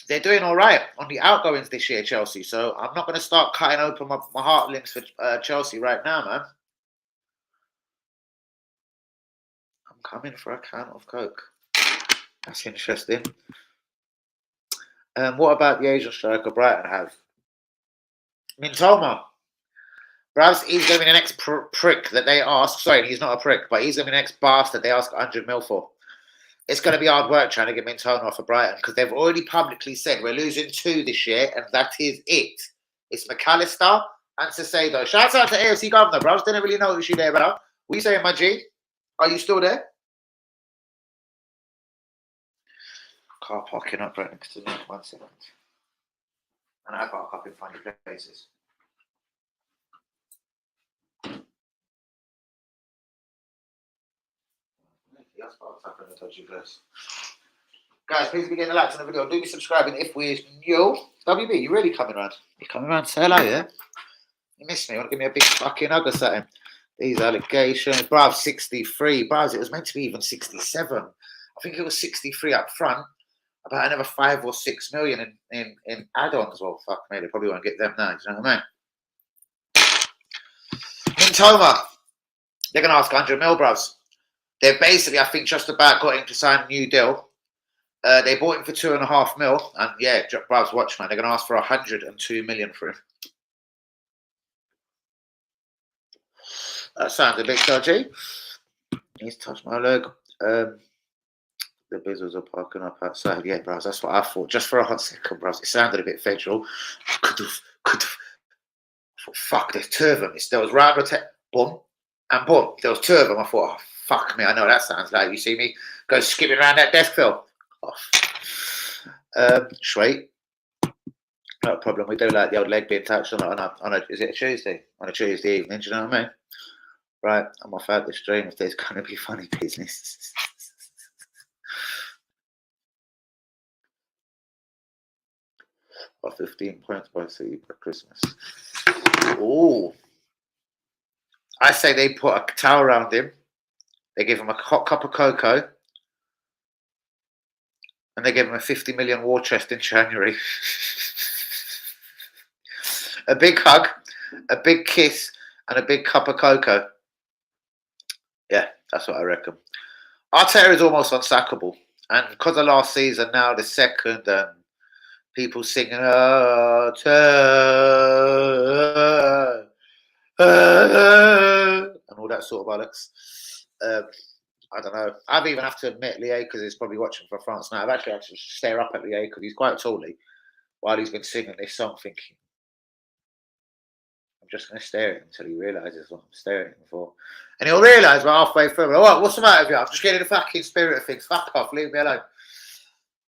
They're doing all right on the outgoings this year, Chelsea. So I'm not going to start cutting open my heart links for Chelsea right now, man. I'm coming for a can of Coke. That's interesting. What about the Asian striker Brighton have? Mintoma. Perhaps he's going to be the next prick that they ask. Sorry, he's not a prick, but he's going to be the next bastard they ask 100 mil for. It's going to be hard work trying to get Mintoma off of Brighton because they've already publicly said we're losing 2 this year and that is it. It's McAllister and Saicedo. Shout out to AFC Governor, bro. Didn't really notice you there, bro. What are you saying, my G? Are you still there? Car parking up right next to me. 1 second. And I park up in funny places. Guys, please be getting a like on the video. Do be subscribing if we're new. WB, you really coming around? You coming around to say hello, yeah? You missed me. You want to give me a big fucking hug or something? These allegations. Bruv, 63. Bruv, it was meant to be even 67. I think it was 63 up front. About another 5 or 6 million in add-ons. Well, fuck me, they probably won't get them now. Do you know what I mean? Mintoma. They're going to ask 100 mil, bruvs. They've basically, I think, just about got him to sign a new deal. They bought him for 2.5 mil. And yeah, bruvs, watch, man. They're going to ask for 102 million for him. That sounds a bit dodgy. He's touched my leg. The Bizzles are parking up outside. Yeah, bros, that's what I thought. Just for a hot second, bros. It sounded a bit federal. Could have. Fuck, there's 2 of them. There was round rotate, boom, and boom. There was 2 of them. I thought, oh, fuck me. I know what that sounds like. You see me go skipping around that desk, Phil. Sweet. No problem. We do like the old leg being touched on a is it a Tuesday? On a Tuesday evening, do you know what I mean? Right, I'm off out the stream if there's going to be funny business. Or 15 points by City for Christmas. Oh, I say they put a towel around him. They give him a hot cup of cocoa. And they give him a 50 million war chest in January. A big hug, a big kiss, and a big cup of cocoa. Yeah, that's what I reckon. Arteta is almost unsackable. And because of last season, now the second, and people singing, Arteta, and all that sort of bollocks. I don't know. I've even have to admit, Lié, because he's probably watching for France now. I've actually had to stare up at Lié because he's quite tally while he's been singing this song, thinking, I'm just going to stare at him until he realises what I'm staring at him for. And he'll realise by halfway through, oh, what's the matter with you? I'm just getting the fucking spirit of things. Fuck off, leave me alone.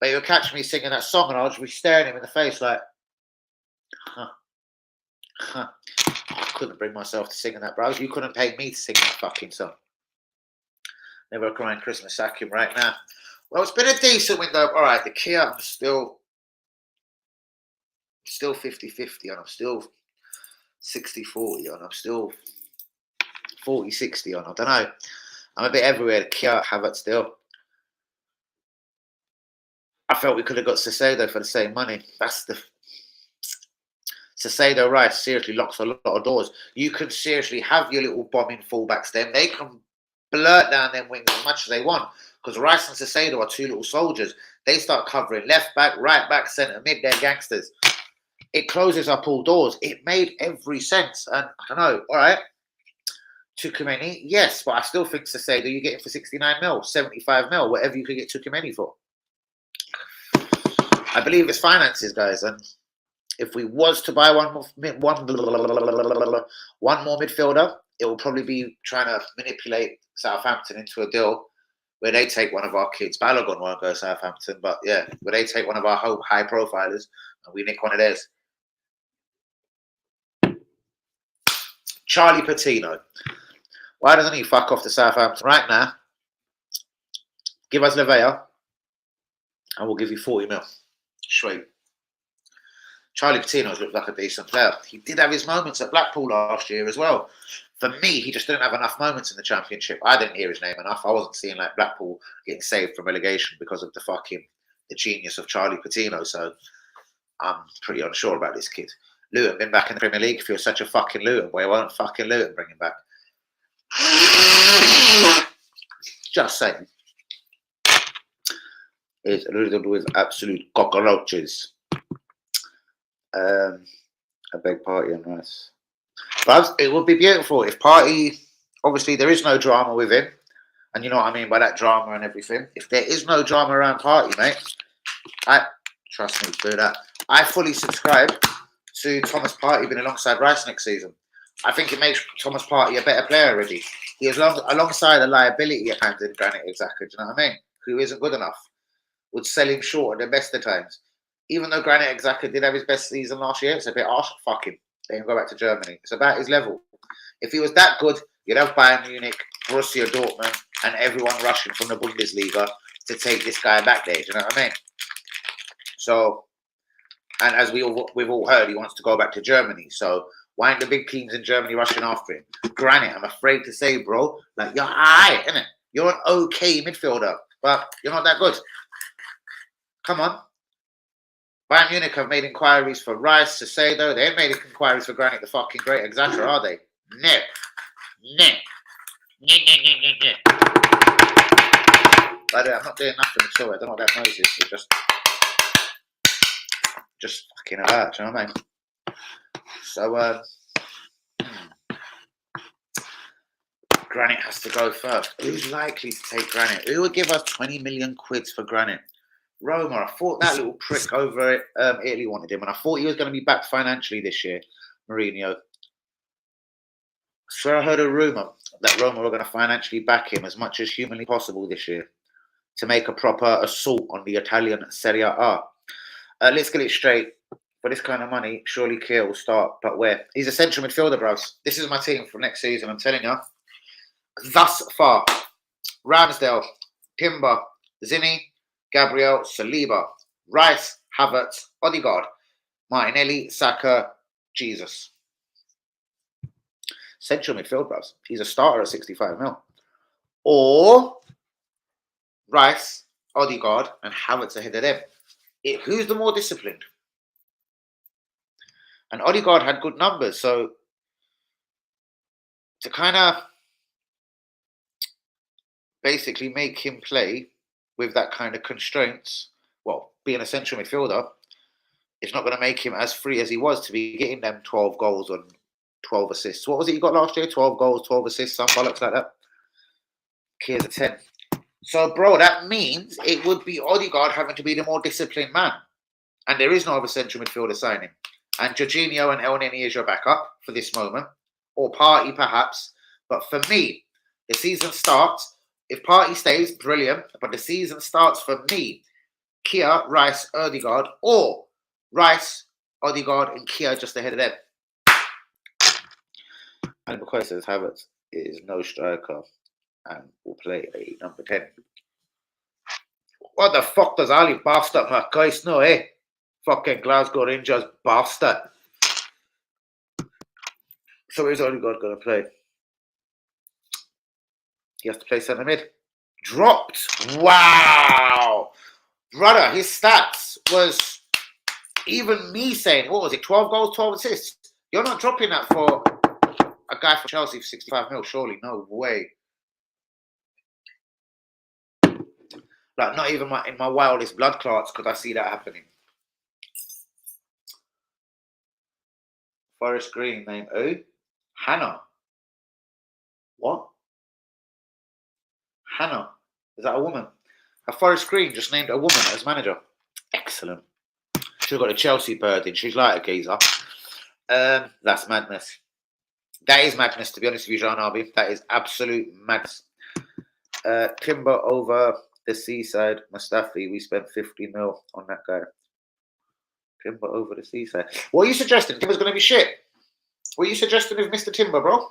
But he'll catch me singing that song and I'll just be staring him in the face like, I couldn't bring myself to singing that, bro. You couldn't pay me to sing that fucking song. Never a crying Christmas sack him right now. Well, it's been a decent window. All right, the Kia, I'm still 50-50 and I'm still 60-40 on. I'm still 40-60 on. I don't know. I'm a bit everywhere. The Kia have it still. I felt we could have got Saicedo for the same money. That's the Saicedo Rice seriously locks a lot of doors. You can seriously have your little bombing fullbacks then. They can blurt down them wings as much as they want. Because Rice and Saicedo are 2 little soldiers. They start covering left back, right back, centre, mid, they're gangsters. It closes up all doors. It made every sense. And I don't know, all right. Tukumeni, yes, but I still think Saicedo you get it for 69 mil, 75 mil, whatever you could get Tukumeni for. I believe it's finances, guys. And if we was to buy one more midfielder, it will probably be trying to manipulate Southampton into a deal where they take one of our kids. Balogun won't go to Southampton, but yeah, where they take one of our high profilers and we nick one of theirs. Charlie Patino. Why doesn't he fuck off to Southampton right now? Give us Lavia and we'll give you 40 mil. Sweet. Charlie Patino's looked like a decent player. He did have his moments at Blackpool last year as well. For me, he just didn't have enough moments in the Championship. I didn't hear his name enough. I wasn't seeing like Blackpool getting saved from relegation because of the genius of Charlie Patino. So I'm pretty unsure about this kid. Luton been back in the Premier League. Feels such a fucking Luton boy. Why don't fucking Luton bring him back? Just saying. It's riddled with absolute cockroaches. I beg pardon, nice. But it would be beautiful if Partey, obviously there is no drama with him, and you know what I mean by that drama and everything. If there is no drama around Partey, mate, trust me, do that. I fully subscribe to Thomas Partey being alongside Rice next season. I think it makes Thomas Partey a better player already. He is alongside a liability at hand in Granit Xhaka, do you know what I mean? Who isn't good enough. Would sell him short at the best of times. Even though Granit Xhaka did have his best season last year, it's a bit harsh. Fuck him. Let him go back to Germany. It's about his level. If he was that good, you'd have Bayern Munich, Borussia Dortmund, and everyone rushing from the Bundesliga to take this guy back there. Do you know what I mean? So, and as we've all heard, he wants to go back to Germany. So why aren't the big teams in Germany rushing after him? Granit, I'm afraid to say, bro, like you're alright, innit? You're an okay midfielder, but you're not that good. Come on. Bayern Munich have made inquiries for Rice, Saicedo. They ain't made inquiries for Granit the fucking Great, Xhaka, are they? No. By the way, I'm not doing nothing at all. I don't know what that noise is. It's just fucking alert, do you know what I mean? So, Granit has to go first. Who's likely to take Granit? Who would give us 20 million quid for Granit? Roma. I thought that little prick over Italy wanted him, and I thought he was going to be back financially this year, Mourinho. So I heard a rumour that Roma were going to financially back him as much as humanly possible this year to make a proper assault on the Italian Serie A. Let's get it straight. For this kind of money, surely Kia will start, but where? He's a central midfielder, bros. This is my team for next season, I'm telling you. Thus far, Ramsdale, Timber, Zinni, Gabriel, Saliba, Rice, Havertz, Odegaard, Martinelli, Saka, Jesus. Central midfield, bros. He's a starter at 65 mil. Or Rice, Odegaard, and Havertz ahead of them. Who's the more disciplined? And Odegaard had good numbers, so to kind of basically make him play with that kind of constraints, well, being a central midfielder, it's not going to make him as free as he was to be getting them 12 goals and 12 assists. What was it he got last year? 12 goals, 12 assists, some bollocks like that. Here's a 10. So, bro, that means it would be Odegaard having to be the more disciplined man. And there is no other central midfielder signing. And Jorginho and El Neni is your backup for this moment. Or Partey, perhaps. But for me, the season starts. If Partey stays, brilliant. But the season starts for me. Kia, Rice, Odegaard. Or Rice, Odegaard, and Kia just ahead of them. And because says Havertz is no striker and will play a number 10. What the fuck does Ali bastard McCoy know, eh? Fucking Glasgow Rangers bastard. So where's Odegaard going to play? He has to play centre mid. Dropped. Wow. Brother, his stats was even me saying, what was it, 12 goals, 12 assists? You're not dropping that for a guy from Chelsea for 65 mil, surely. No way. Like, not even in my wildest blood clots could I see that happening. Forest Green name who? Hannah. What? Hannah. Is that a woman? A Forest Green just named a woman as manager. Excellent. She's got a Chelsea bird in. She's like a geezer. That's madness. That is madness, to be honest with you, Jean Arby. That is absolute madness. Timber over the seaside. Mustafi, we spent 50 mil on that guy. Timber over the seaside. What are you suggesting? Timber's going to be shit. What are you suggesting with Mr. Timber, bro?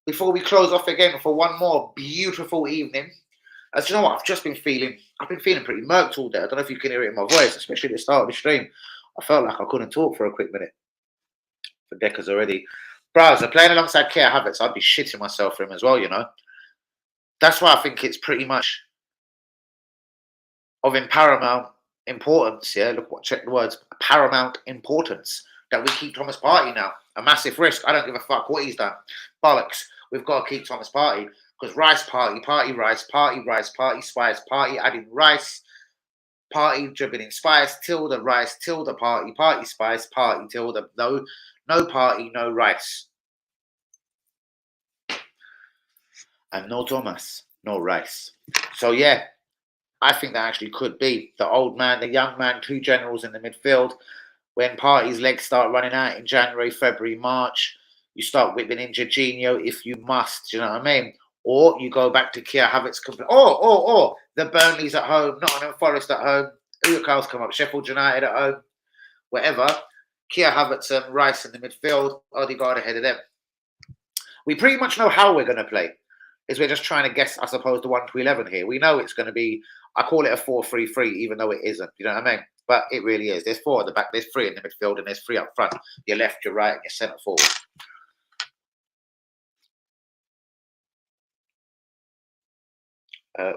Before we close off again for one more beautiful evening. As you know what, I've been feeling pretty murked all day. I don't know if you can hear it in my voice, especially at the start of the stream. I felt like I couldn't talk for a quick minute. For Deckers already. Bro, so playing alongside Keir Havertz, I'd be shitting myself for him as well, you know. That's why I think it's pretty much of paramount importance, yeah. Look, check the words, paramount importance that we keep Thomas Partey now. A massive risk. I don't give a fuck what he's done. Bollocks. We've got to keep Thomas Partey because Rice Partey, Partey Rice, Partey Rice, Partey Spice, Partey adding Rice, Partey dribbling Spice, tilde Rice, tilde Partey, Partey Spice, Partey tilde no Partey, no Rice, and no Thomas, no Rice. So yeah. I think that actually could be the old man, the young man, two generals in the midfield. When Partey's legs start running out in January, February, March, you start whipping in Jorginho if you must, you know what I mean? Or you go back to Keir Havertz. Or the Burnleys at home, Nottingham Forest at home, who else come up? Sheffield United at home, whatever. Keir Havertz and Rice in the midfield, Odegaard ahead of them. We pretty much know how we're going to play. Is we're just trying to guess, I suppose, the 1 to 11 here. We know it's going to be, I call it a 4-3-3, even though it isn't. You know what I mean? But it really is. There's 4 at the back, there's 3 in the midfield, and there's 3 up front. Your left, your right, and your centre forward.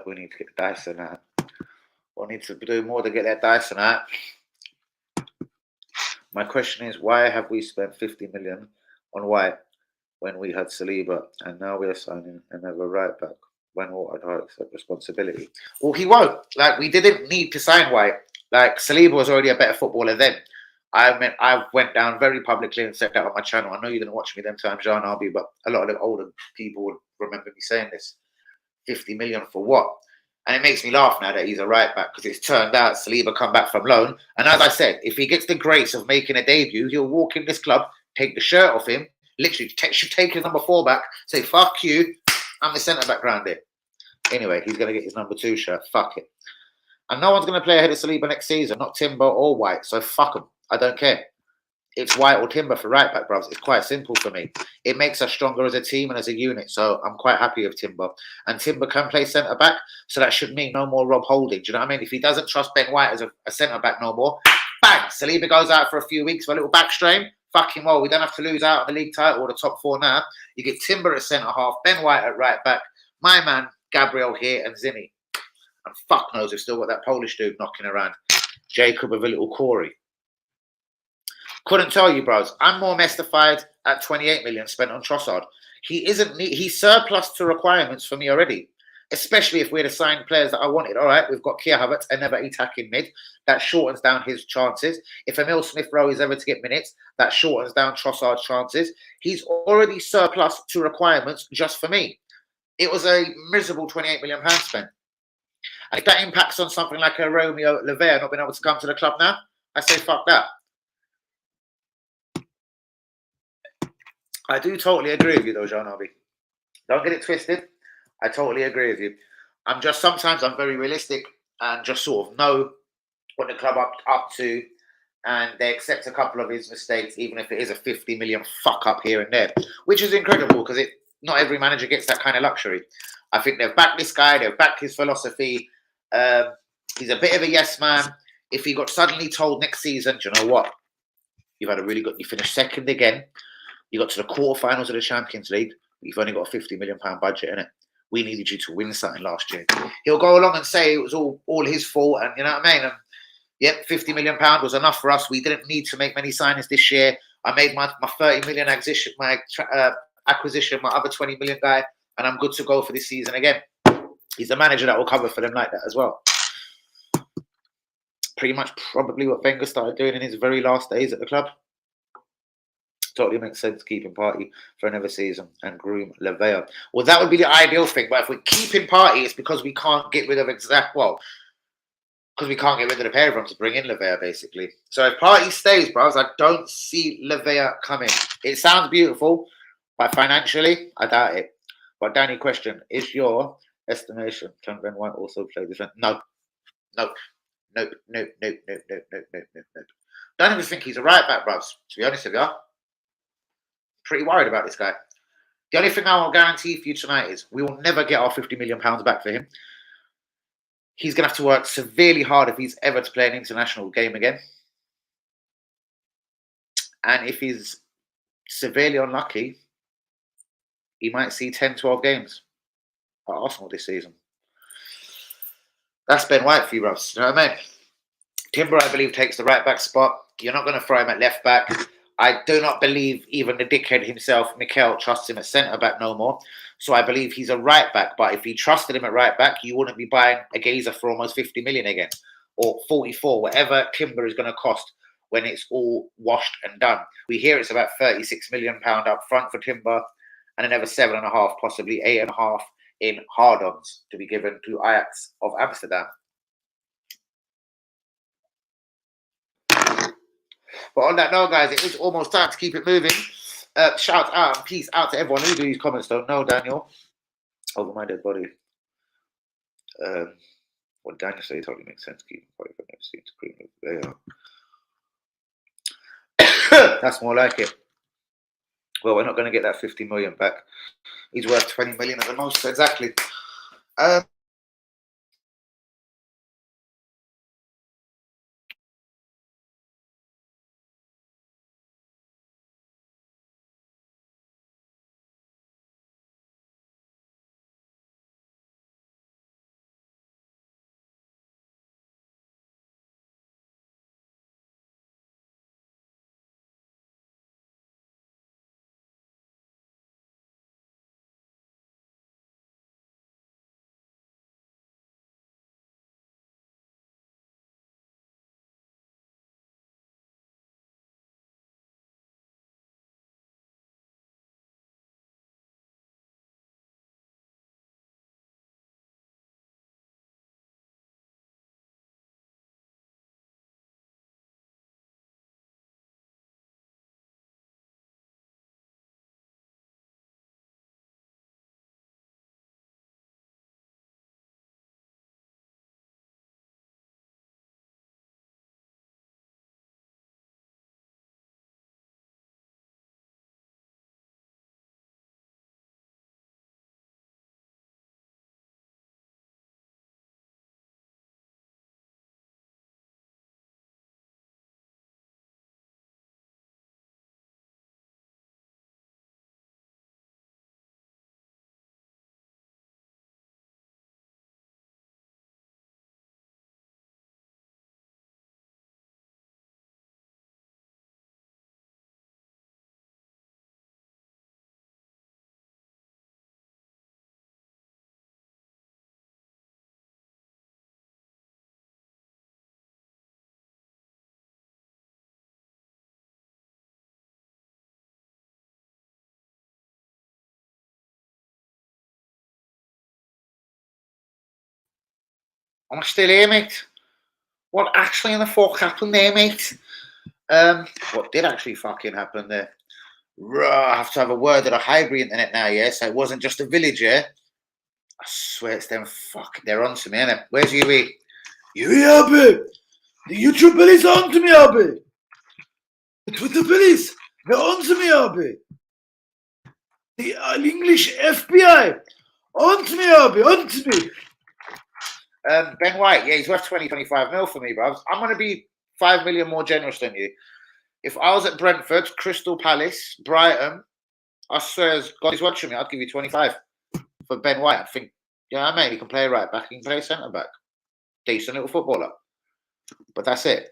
We need to get the Dyson out. We need to do more to get that Dyson out. My question is, why have we spent 50 million on White when we had Saliba, and now we are signing another right back? When will I accept responsibility? Well, he won't. Like, we didn't need to sign White. Like, Saliba was already a better footballer then. I went down very publicly and said that on my channel. I know you didn't watch me them times, Jean Arby, but a lot of the older people would remember me saying this. 50 million for what? And it makes me laugh now that he's a right back, because it's turned out Saliba come back from loan. And as I said, if he gets the grace of making a debut, he'll walk in this club, take the shirt off him, literally should take his number 4 back, say, fuck you, I'm the centre back round here. Anyway, he's going to get his number 2 shirt. Fuck it. And no one's going to play ahead of Saliba next season, not Timber or White. So fuck them. I don't care. It's White or Timber for right back, bros. It's quite simple for me. It makes us stronger as a team and as a unit. So I'm quite happy with Timber. And Timber can play centre back. So that should mean no more Rob Holding. Do you know what I mean? If he doesn't trust Ben White as a centre back no more, bang! Saliba goes out for a few weeks for a little back strain. Fucking well, we don't have to lose out on the league title or the top 4 now. You get Timber at centre half, Ben White at right back, my man Gabriel here, and Zinni. And fuck knows we've still got that Polish dude knocking around. Jacob with a little Corey. Couldn't tell you, bros. I'm more mystified at 28 million spent on Trossard. He's surplus to requirements for me already. Especially if we're to sign players that I wanted. All right, we've got Keir Havertz, another attacking mid. That shortens down his chances. If Emil Smith-Rowe is ever to get minutes, that shortens down Trossard's chances. He's already surplus to requirements just for me. It was a miserable 28 million pounds spent. And if that impacts on something like a Romeo Lavia not being able to come to the club now, I say fuck that. I do totally agree with you though, Jean Arby. Don't get it twisted. I totally agree with you. Sometimes I'm very realistic and just sort of know what the club up to, and they accept a couple of his mistakes, even if it is a 50 million fuck up here and there, which is incredible because not every manager gets that kind of luxury. I think they've backed this guy, they've backed his philosophy. He's a bit of a yes man. If he got suddenly told next season, do you know what? You finished second again. You got to the quarterfinals of the Champions League. You've only got a £50 million budget in it. We needed you to win something last year. He'll go along and say it was all his fault, and you know what I mean. And yep, £50 million was enough for us. We didn't need to make many signings this year. I made my 30 million acquisition, my other 20 million guy, and I'm good to go for this season again. He's the manager that will cover for them like that as well. Pretty much probably what Wenger started doing in his very last days at the club. Totally makes sense keeping Partey for another season and groom Lavia. Well, that would be the ideal thing. But if we're keeping Partey, it's because we can't get rid of because we can't get rid of the pair of them to bring in Lavia, basically. So if Partey stays, bros, I don't see Lavia coming. It sounds beautiful, but financially, I doubt it. But Danny, question, is your estimation, can Ben White also play this? No. Nope. Don't even think he's a right back, bros, to be honest with you. Pretty worried about this guy. The only thing I will guarantee for you tonight is we will never get our £50 million back for him. He's going to have to work severely hard if he's ever to play an international game again. And if he's severely unlucky, he might see 10, 12 games at Arsenal this season. That's Ben White for you, Russ. You know what I mean? Timber, I believe, takes the right back spot. You're not going to throw him at left back. I do not believe even the dickhead himself, Mikel, trusts him at centre back no more. So I believe he's a right back. But if he trusted him at right back, you wouldn't be buying a Gazer for almost 50 million again, or 44, whatever Timber is going to cost when it's all washed and done. We hear it's about £36 million up front for Timber, and another 7.5, possibly 8.5 in hard-ons to be given to Ajax of Amsterdam. But on that note, guys, it is almost time to keep it moving. Shout out and peace out to everyone who do these comments. Don't know, Daniel. Over my dead body. What Daniel said totally makes sense. Keep him quiet. I've never seen to cream. There you are. That's more like it. Well, we're not going to get that 50 million back. He's worth 20 million at the most. Exactly. I'm still here, mate. What actually in the fuck happened there, mate? What did actually fucking happen there? I have to have a word at a hybrid internet now, yes? It wasn't just a village, yeah? I swear it's them fuck. They're on to me, innit? Where's Yui? Yui, Abby! The YouTube police are on to me, Abby! The Twitter police! They're on to me, Abby! The English FBI! On to me, Abby! On to me! Ben White, yeah, he's worth 25 mil for me, bro. I'm going to be 5 million more generous than you. If I was at Brentford, Crystal Palace, Brighton, I swear as God is watching me, I'd give you 25 for Ben White. I think, you know what I mean? He can play right back, he can play centre back. Decent little footballer. But that's it.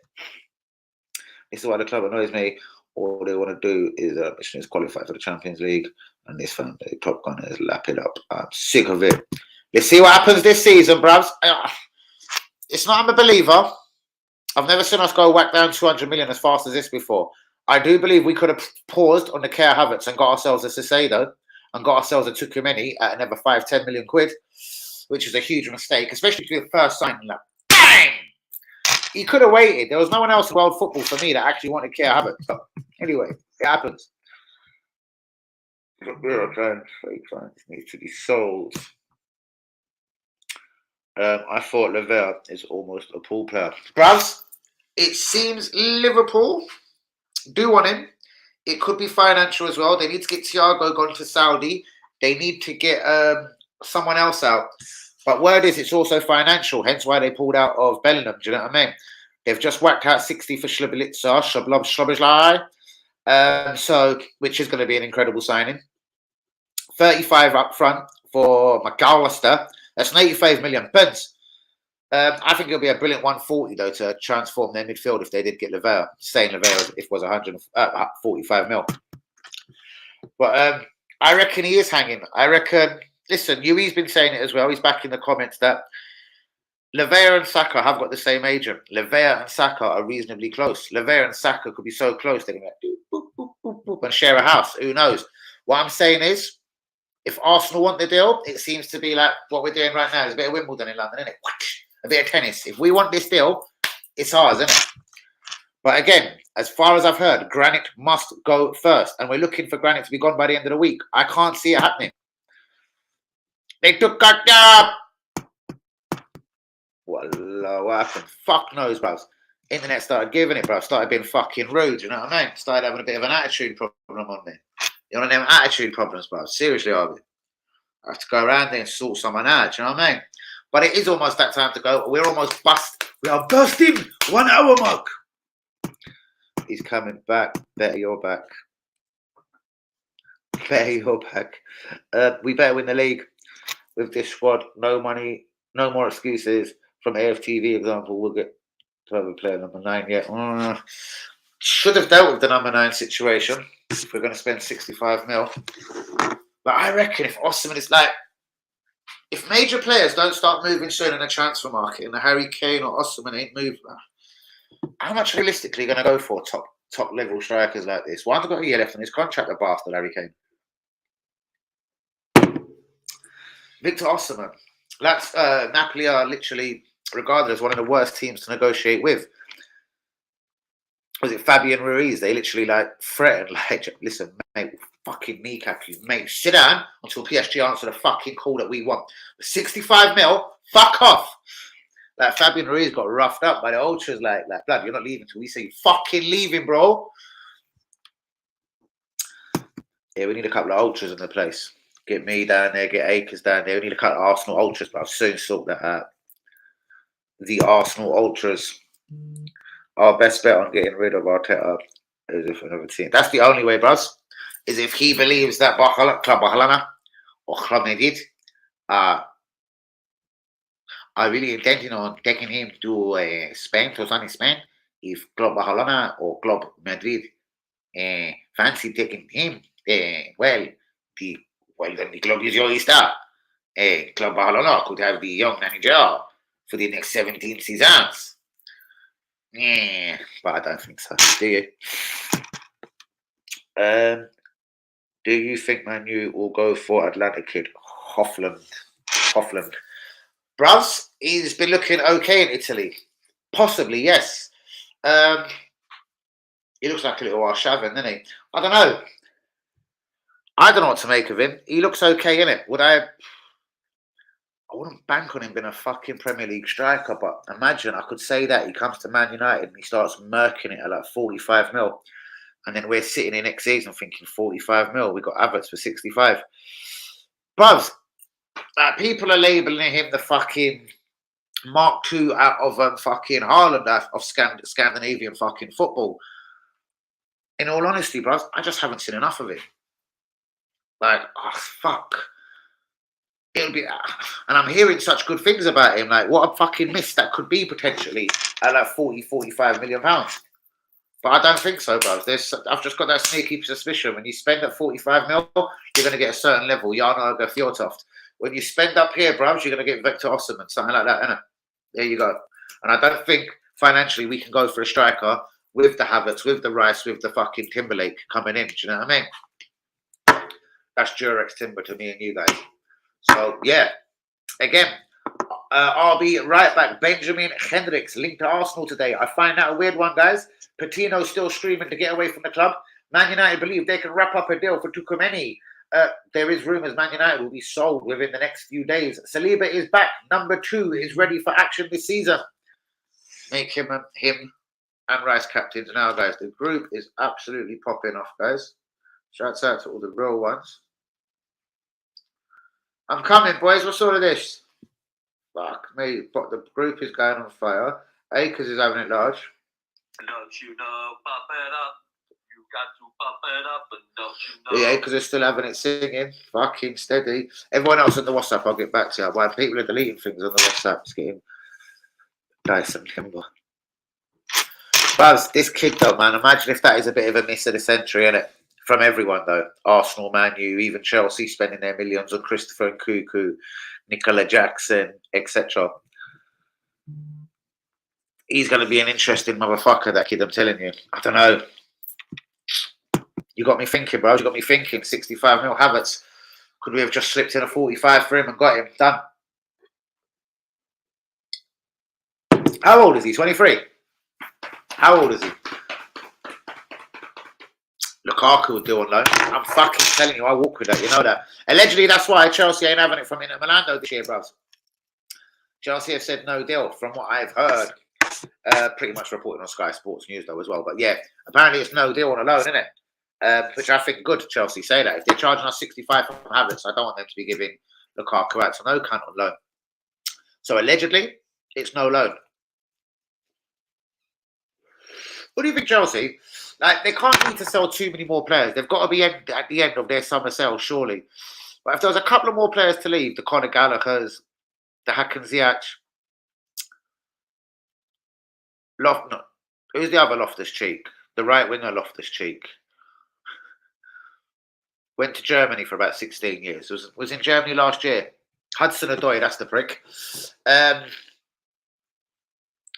This is why the club annoys me. All they want to do is qualify for the Champions League, and this family top gunners lap it up. I'm sick of it. Let's see what happens this season, bruvs. It's not I'm a believer. I've never seen us go whack down 200 million as fast as this before. I do believe we could have paused on the Care Havertz and got ourselves a Cicero and got ourselves a Tukumeni at another 5-10 million quid, which is a huge mistake, especially for the first signing. Like, bang! He could have waited. There was no one else in world football for me that actually wanted Care Havertz. So, anyway, it happens. Fake fans need to be sold. I thought Lavia is almost a pool player. Bruvs, it seems Liverpool do want him. It could be financial as well. They need to get Thiago gone to Saudi. They need to get someone else out. But word is it's also financial, hence why they pulled out of Bellingham. Do you know what I mean? They've just whacked out 60 for Schlabelitzer, So, which is going to be an incredible signing. 35 up front for McAllister. That's an 85 million pence. I think it'll be a brilliant 140 though to transform their midfield if they did get Lavia. Saying Lavia if it was 145 mil. But I reckon he is hanging. I reckon. Listen, Yui's been saying it as well. He's back in the comments that Lavia and Xhaka have got the same agent. Lavia and Xhaka are reasonably close. Lavia and Xhaka could be so close they're going to boop, boop, boop, boop, and share a house. Who knows? What I'm saying is, if Arsenal want the deal, it seems to be like what we're doing right now. There's a bit of Wimbledon in London, isn't it? A bit of tennis. If we want this deal, it's ours, isn't it? But again, as far as I've heard, Granit must go first. And we're looking for Granit to be gone by the end of the week. I can't see it happening. They took that up. What happened? Fuck knows, bruv. Internet started giving it, bruv. Started being fucking rude, you know what I mean? Started having a bit of an attitude problem on me. You know them attitude problems, bruv. Seriously, Harvey. I have to go around there and sort someone out, you know what I mean? But it is almost that time to go. We're almost bust. We are busting 1 hour mark. He's coming back. Better you're back. Better you're back. We better win the league with this squad. No money, no more excuses. From AFTV example, we'll get to have a player number 9 yet. Should have dealt with the number 9 situation if we're going to spend 65 mil. But I reckon if Osimhen is like, if major players don't start moving soon in the transfer market and the Harry Kane or Osimhen ain't moved, how much realistically are going to go for top level strikers like this? Why have got a year left on his contract, the bastard Harry Kane? Victor Osimhen. That's Napoli are literally regarded as one of the worst teams to negotiate with. Was it Fabian Ruiz? They literally like threatened, like, listen, mate, we'll fucking kneecap you, mate. Sit down until PSG answer the fucking call that we want. 65 mil, fuck off. Like Fabian Ruiz got roughed up by the ultras, like blood, you're not leaving till we say you fucking leaving, bro. Yeah, we need a couple of ultras in the place. Get me down there, get Akers down there. We need a couple of Arsenal ultras, but I'll soon sort that out. The Arsenal ultras. Our best bet on getting rid of Arteta is if another team. That's the only way, bros. Is if he believes that Club Barcelona or Club Madrid are really intending on taking him to Spain, to sunny Spain. If Club Barcelona or Club Madrid fancy taking him, then the club is your star. Club Barcelona could have the young manager for the next 17 seasons. Yeah, but I don't think so. Do you? Do you think Man U will go for Atlantic kid Hoffland? Bruvs, he's been looking okay in Italy. Possibly, yes. He looks like a little Arshavin, doesn't he? I don't know. I don't know what to make of him. He looks okay, innit? I wouldn't bank on him being a fucking Premier League striker, but imagine I could say that he comes to Man United and he starts murking it at like 45 mil. And then we're sitting in next season thinking 45 mil. We got Havertz for 65. Bruvs, people are labelling him the fucking Mark II out of fucking Haaland of Scandinavian fucking football. In all honesty, bruvs, I just haven't seen enough of it. Like, oh, fuck. It'll be, and I'm hearing such good things about him. Like, what a fucking miss that could be potentially at like 45 million pounds. But I don't think so, bro. I've just got that sneaky suspicion. When you spend at 45 mil, you're going to get a certain level. Jarno Fjortoft. When you spend up here, bro, you're going to get Victor Osimhen, something like that, innit? There you go. And I don't think financially we can go for a striker with the Havertz, with the Rice, with the fucking Timberlake coming in. Do you know what I mean? That's Durex Timber to me and you guys. So, yeah. Again, RB right back, Benjamin Hendricks, linked to Arsenal today. I find that a weird one, guys. Patino's still streaming to get away from the club. Man United believe they can wrap up a deal for Tukumeni. There is rumours Man United will be sold within the next few days. Saliba is back. Number 2 is ready for action this season. Make him and Rice captains now, guys. The group is absolutely popping off, guys. Shouts out to all the real ones. I'm coming, boys. What's all of this? Fuck me. But the group is going on fire. Akers is having it large. Don't you know, Papera? You got to pump it up, and don't you know? Yeah, because they're still having it singing. Fucking steady. Everyone else on the WhatsApp, I'll get back to you. Why people are deleting things on the WhatsApp? It's getting Dyson timber. Buzz, this kid though, man. Imagine if that is a bit of a miss of the century, innit? From everyone though. Arsenal, Man U, even Chelsea spending their millions on Christopher Nkunku, Nicola Jackson, etc. He's going to be an interesting motherfucker, that kid, I'm telling you. I don't know. You got me thinking, bro. You got me thinking. 65 mil Havertz. Could we have just slipped in a 45 for him and got him? Done. How old is he? 23? How old is he? Lukaku would do on loan. I'm fucking telling you, I walk with that. You know that. Allegedly, that's why Chelsea ain't having it from Inter Milan though this year, bros. Chelsea have said no deal, from what I've heard. Pretty much reported on Sky Sports News though as well. But yeah, apparently it's no deal on a loan, isn't it? Which I think good. Chelsea say that if they're charging us 65 from Havertz, I don't want them to be giving Lukaku out to no cunt on loan. So allegedly, it's no loan. What do you think, Chelsea? Like, they can't need to sell too many more players. They've got to be at the end of their summer sale, surely. But if there was a couple of more players to leave, the Conor Gallaghers, the Hakan Ziyech, who's the other Loftus-Cheek? The right winger Loftus-Cheek. Went to Germany for about 16 years. Was in Germany last year. Hudson-Odoi, that's the prick.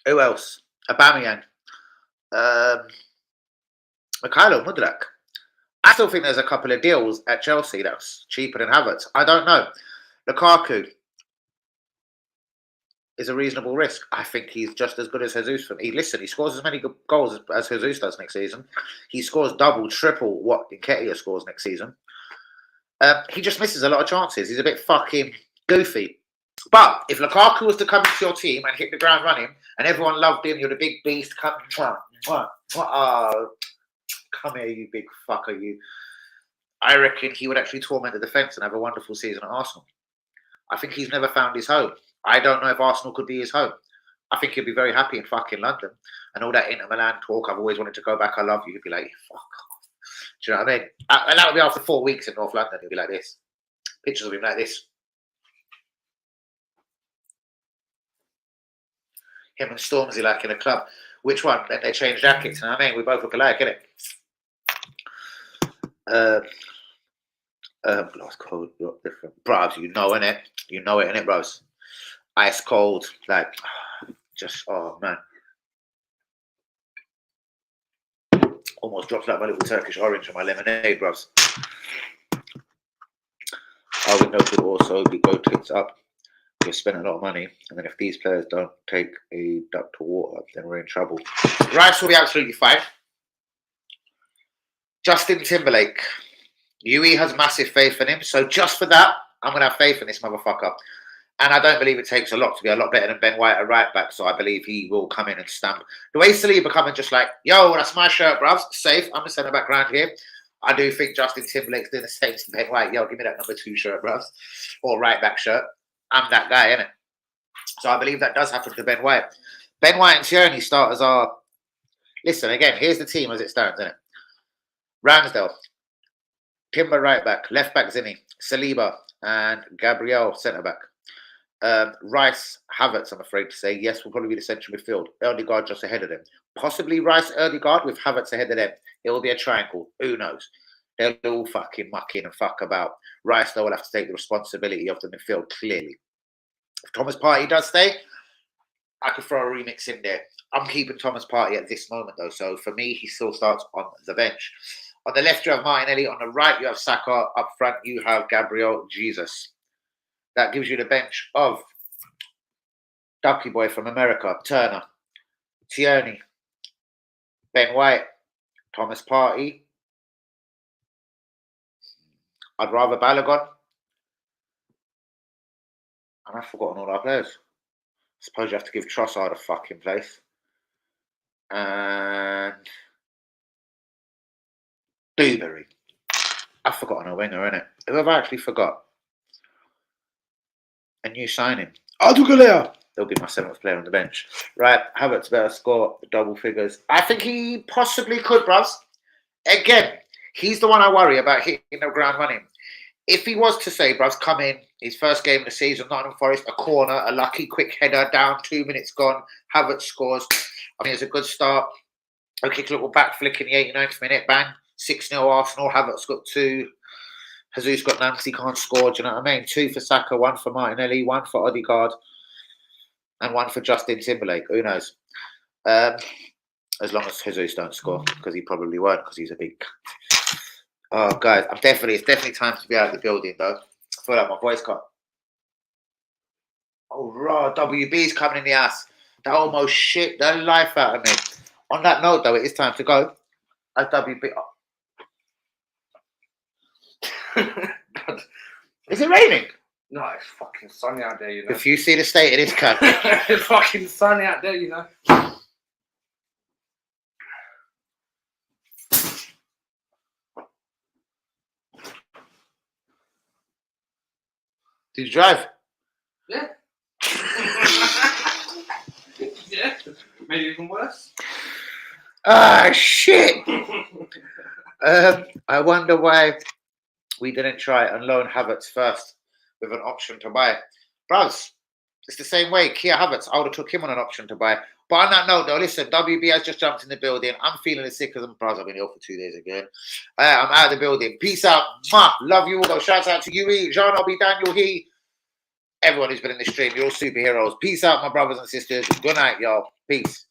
Who else? Aubameyang. Mikhailo Mudryk. I still think there's a couple of deals at Chelsea that's cheaper than Havertz. I don't know. Lukaku is a reasonable risk. I think he's just as good as Jesus for me. Listen, he scores as many goals as Jesus does next season. He scores double, triple what Nketiah scores next season. He just misses a lot of chances. He's a bit fucking goofy. But if Lukaku was to come into your team and hit the ground running, and everyone loved him, you're the big beast, come here, you big fucker, you. I reckon he would actually torment the defence and have a wonderful season at Arsenal. I think he's never found his home. I don't know if Arsenal could be his home. I think he'd be very happy in fucking London. And all that Inter Milan talk, I've always wanted to go back, I love you. He'd be like, fuck off. Do you know what I mean? And that would be after 4 weeks in North London. He'd be like this. Pictures of him like this. Him and Stormzy like in a club. Which one? Then they change jackets. You know what I mean? We both look alike, innit? Glass cold, different. Bros, you know, innit? You know it, innit, bros? Ice cold. Like, just, oh, man. Almost dropped out my little Turkish orange and my lemonade, bros. Our window could also go tits up. We've spent a lot of money, and then if these players don't take a duck to water, then we're in trouble. Rice will be absolutely fine. Justin Timberlake. UE has massive faith in him, so just for that, I'm going to have faith in this motherfucker. And I don't believe it takes a lot to be a lot better than Ben White at right back, so I believe he will come in and stamp. The way Saliba coming just like, yo, that's my shirt, bruv. Safe. I'm a centre back round here. I do think Justin Timberlake's doing the same to Ben White. Yo, give me that number 2 shirt, bruv. Or right back shirt. I'm that guy, innit? So I believe that does happen to Ben White. Ben White and Tierney starters are... Listen, again, here's the team as it stands, innit? Ramsdale. Timber right back. Left back Zinni. Saliba. And Gabriel centre back. Rice, Havertz, I'm afraid to say. Yes, will probably be the central midfield. Ødegaard just ahead of them. Possibly Rice, Ødegaard with Havertz ahead of them. It will be a triangle. Who knows? They'll all fucking muck in and fuck about. Rice, though, will have to take the responsibility of the midfield, clearly. If Thomas Partey does stay, I could throw a remix in there. I'm keeping Thomas Partey at this moment, though. So for me, he still starts on the bench. On the left, you have Martinelli. On the right, you have Xhaka. Up front, you have Gabriel Jesus. That gives you the bench of Ducky Boy from America, Turner, Tierney, Ben White, Thomas Partey. I'd rather Balogun. And I've forgotten all our players. I suppose you have to give Trossard a fucking place. And Dewberry. I've forgotten a winger, innit? Who have I actually forgot? A new signing. Adugalea. They'll be my 7th player on the bench. Right, Havertz better score the double figures. I think he possibly could, bruv. again, he's the one I worry about hitting the ground running. If he was to say, bruv, come in, his first game of the season, Nottingham Forest, a corner, a lucky quick header, down, 2 minutes gone, Havertz scores. I think it's a good start. A kick, a little back flick in the 89th minute, bang, 6-0 Arsenal, Havertz got 2. Jesus got none because he can't score, do you know what I mean? 2 for Saka, 1 for Martinelli, 1 for Odegaard, and 1 for Justin Timberlake. Who knows? As long as Jesus don't score, because he probably won't, because he's a big... Oh, guys, it's definitely time to be out of the building, though. I feel like my voice got... Oh, raw, WB's coming in the ass. That almost shit the life out of me. On that note, though, it is time to go. As WB... Is it raining? No, it's fucking sunny out there, you know. If you see the state of this country... It's fucking sunny out there, you know. Did you drive? Yeah. Yeah. Maybe even worse. Ah, shit. I wonder why we didn't try and loan Havertz first with an option to buy. Bros, it's the same way. Kia Havertz, I would have took him on an option to buy. But on that note, though, listen, WB has just jumped in the building. I'm feeling as sick as I'm bros. I've been ill for 2 days again. I'm out of the building. Peace out. Mwah. Love you all. Though. Shout out to Yuri, Jean, Obi, Daniel, he. Everyone who's been in the stream. You're all superheroes. Peace out, my brothers and sisters. Good night, y'all. Peace.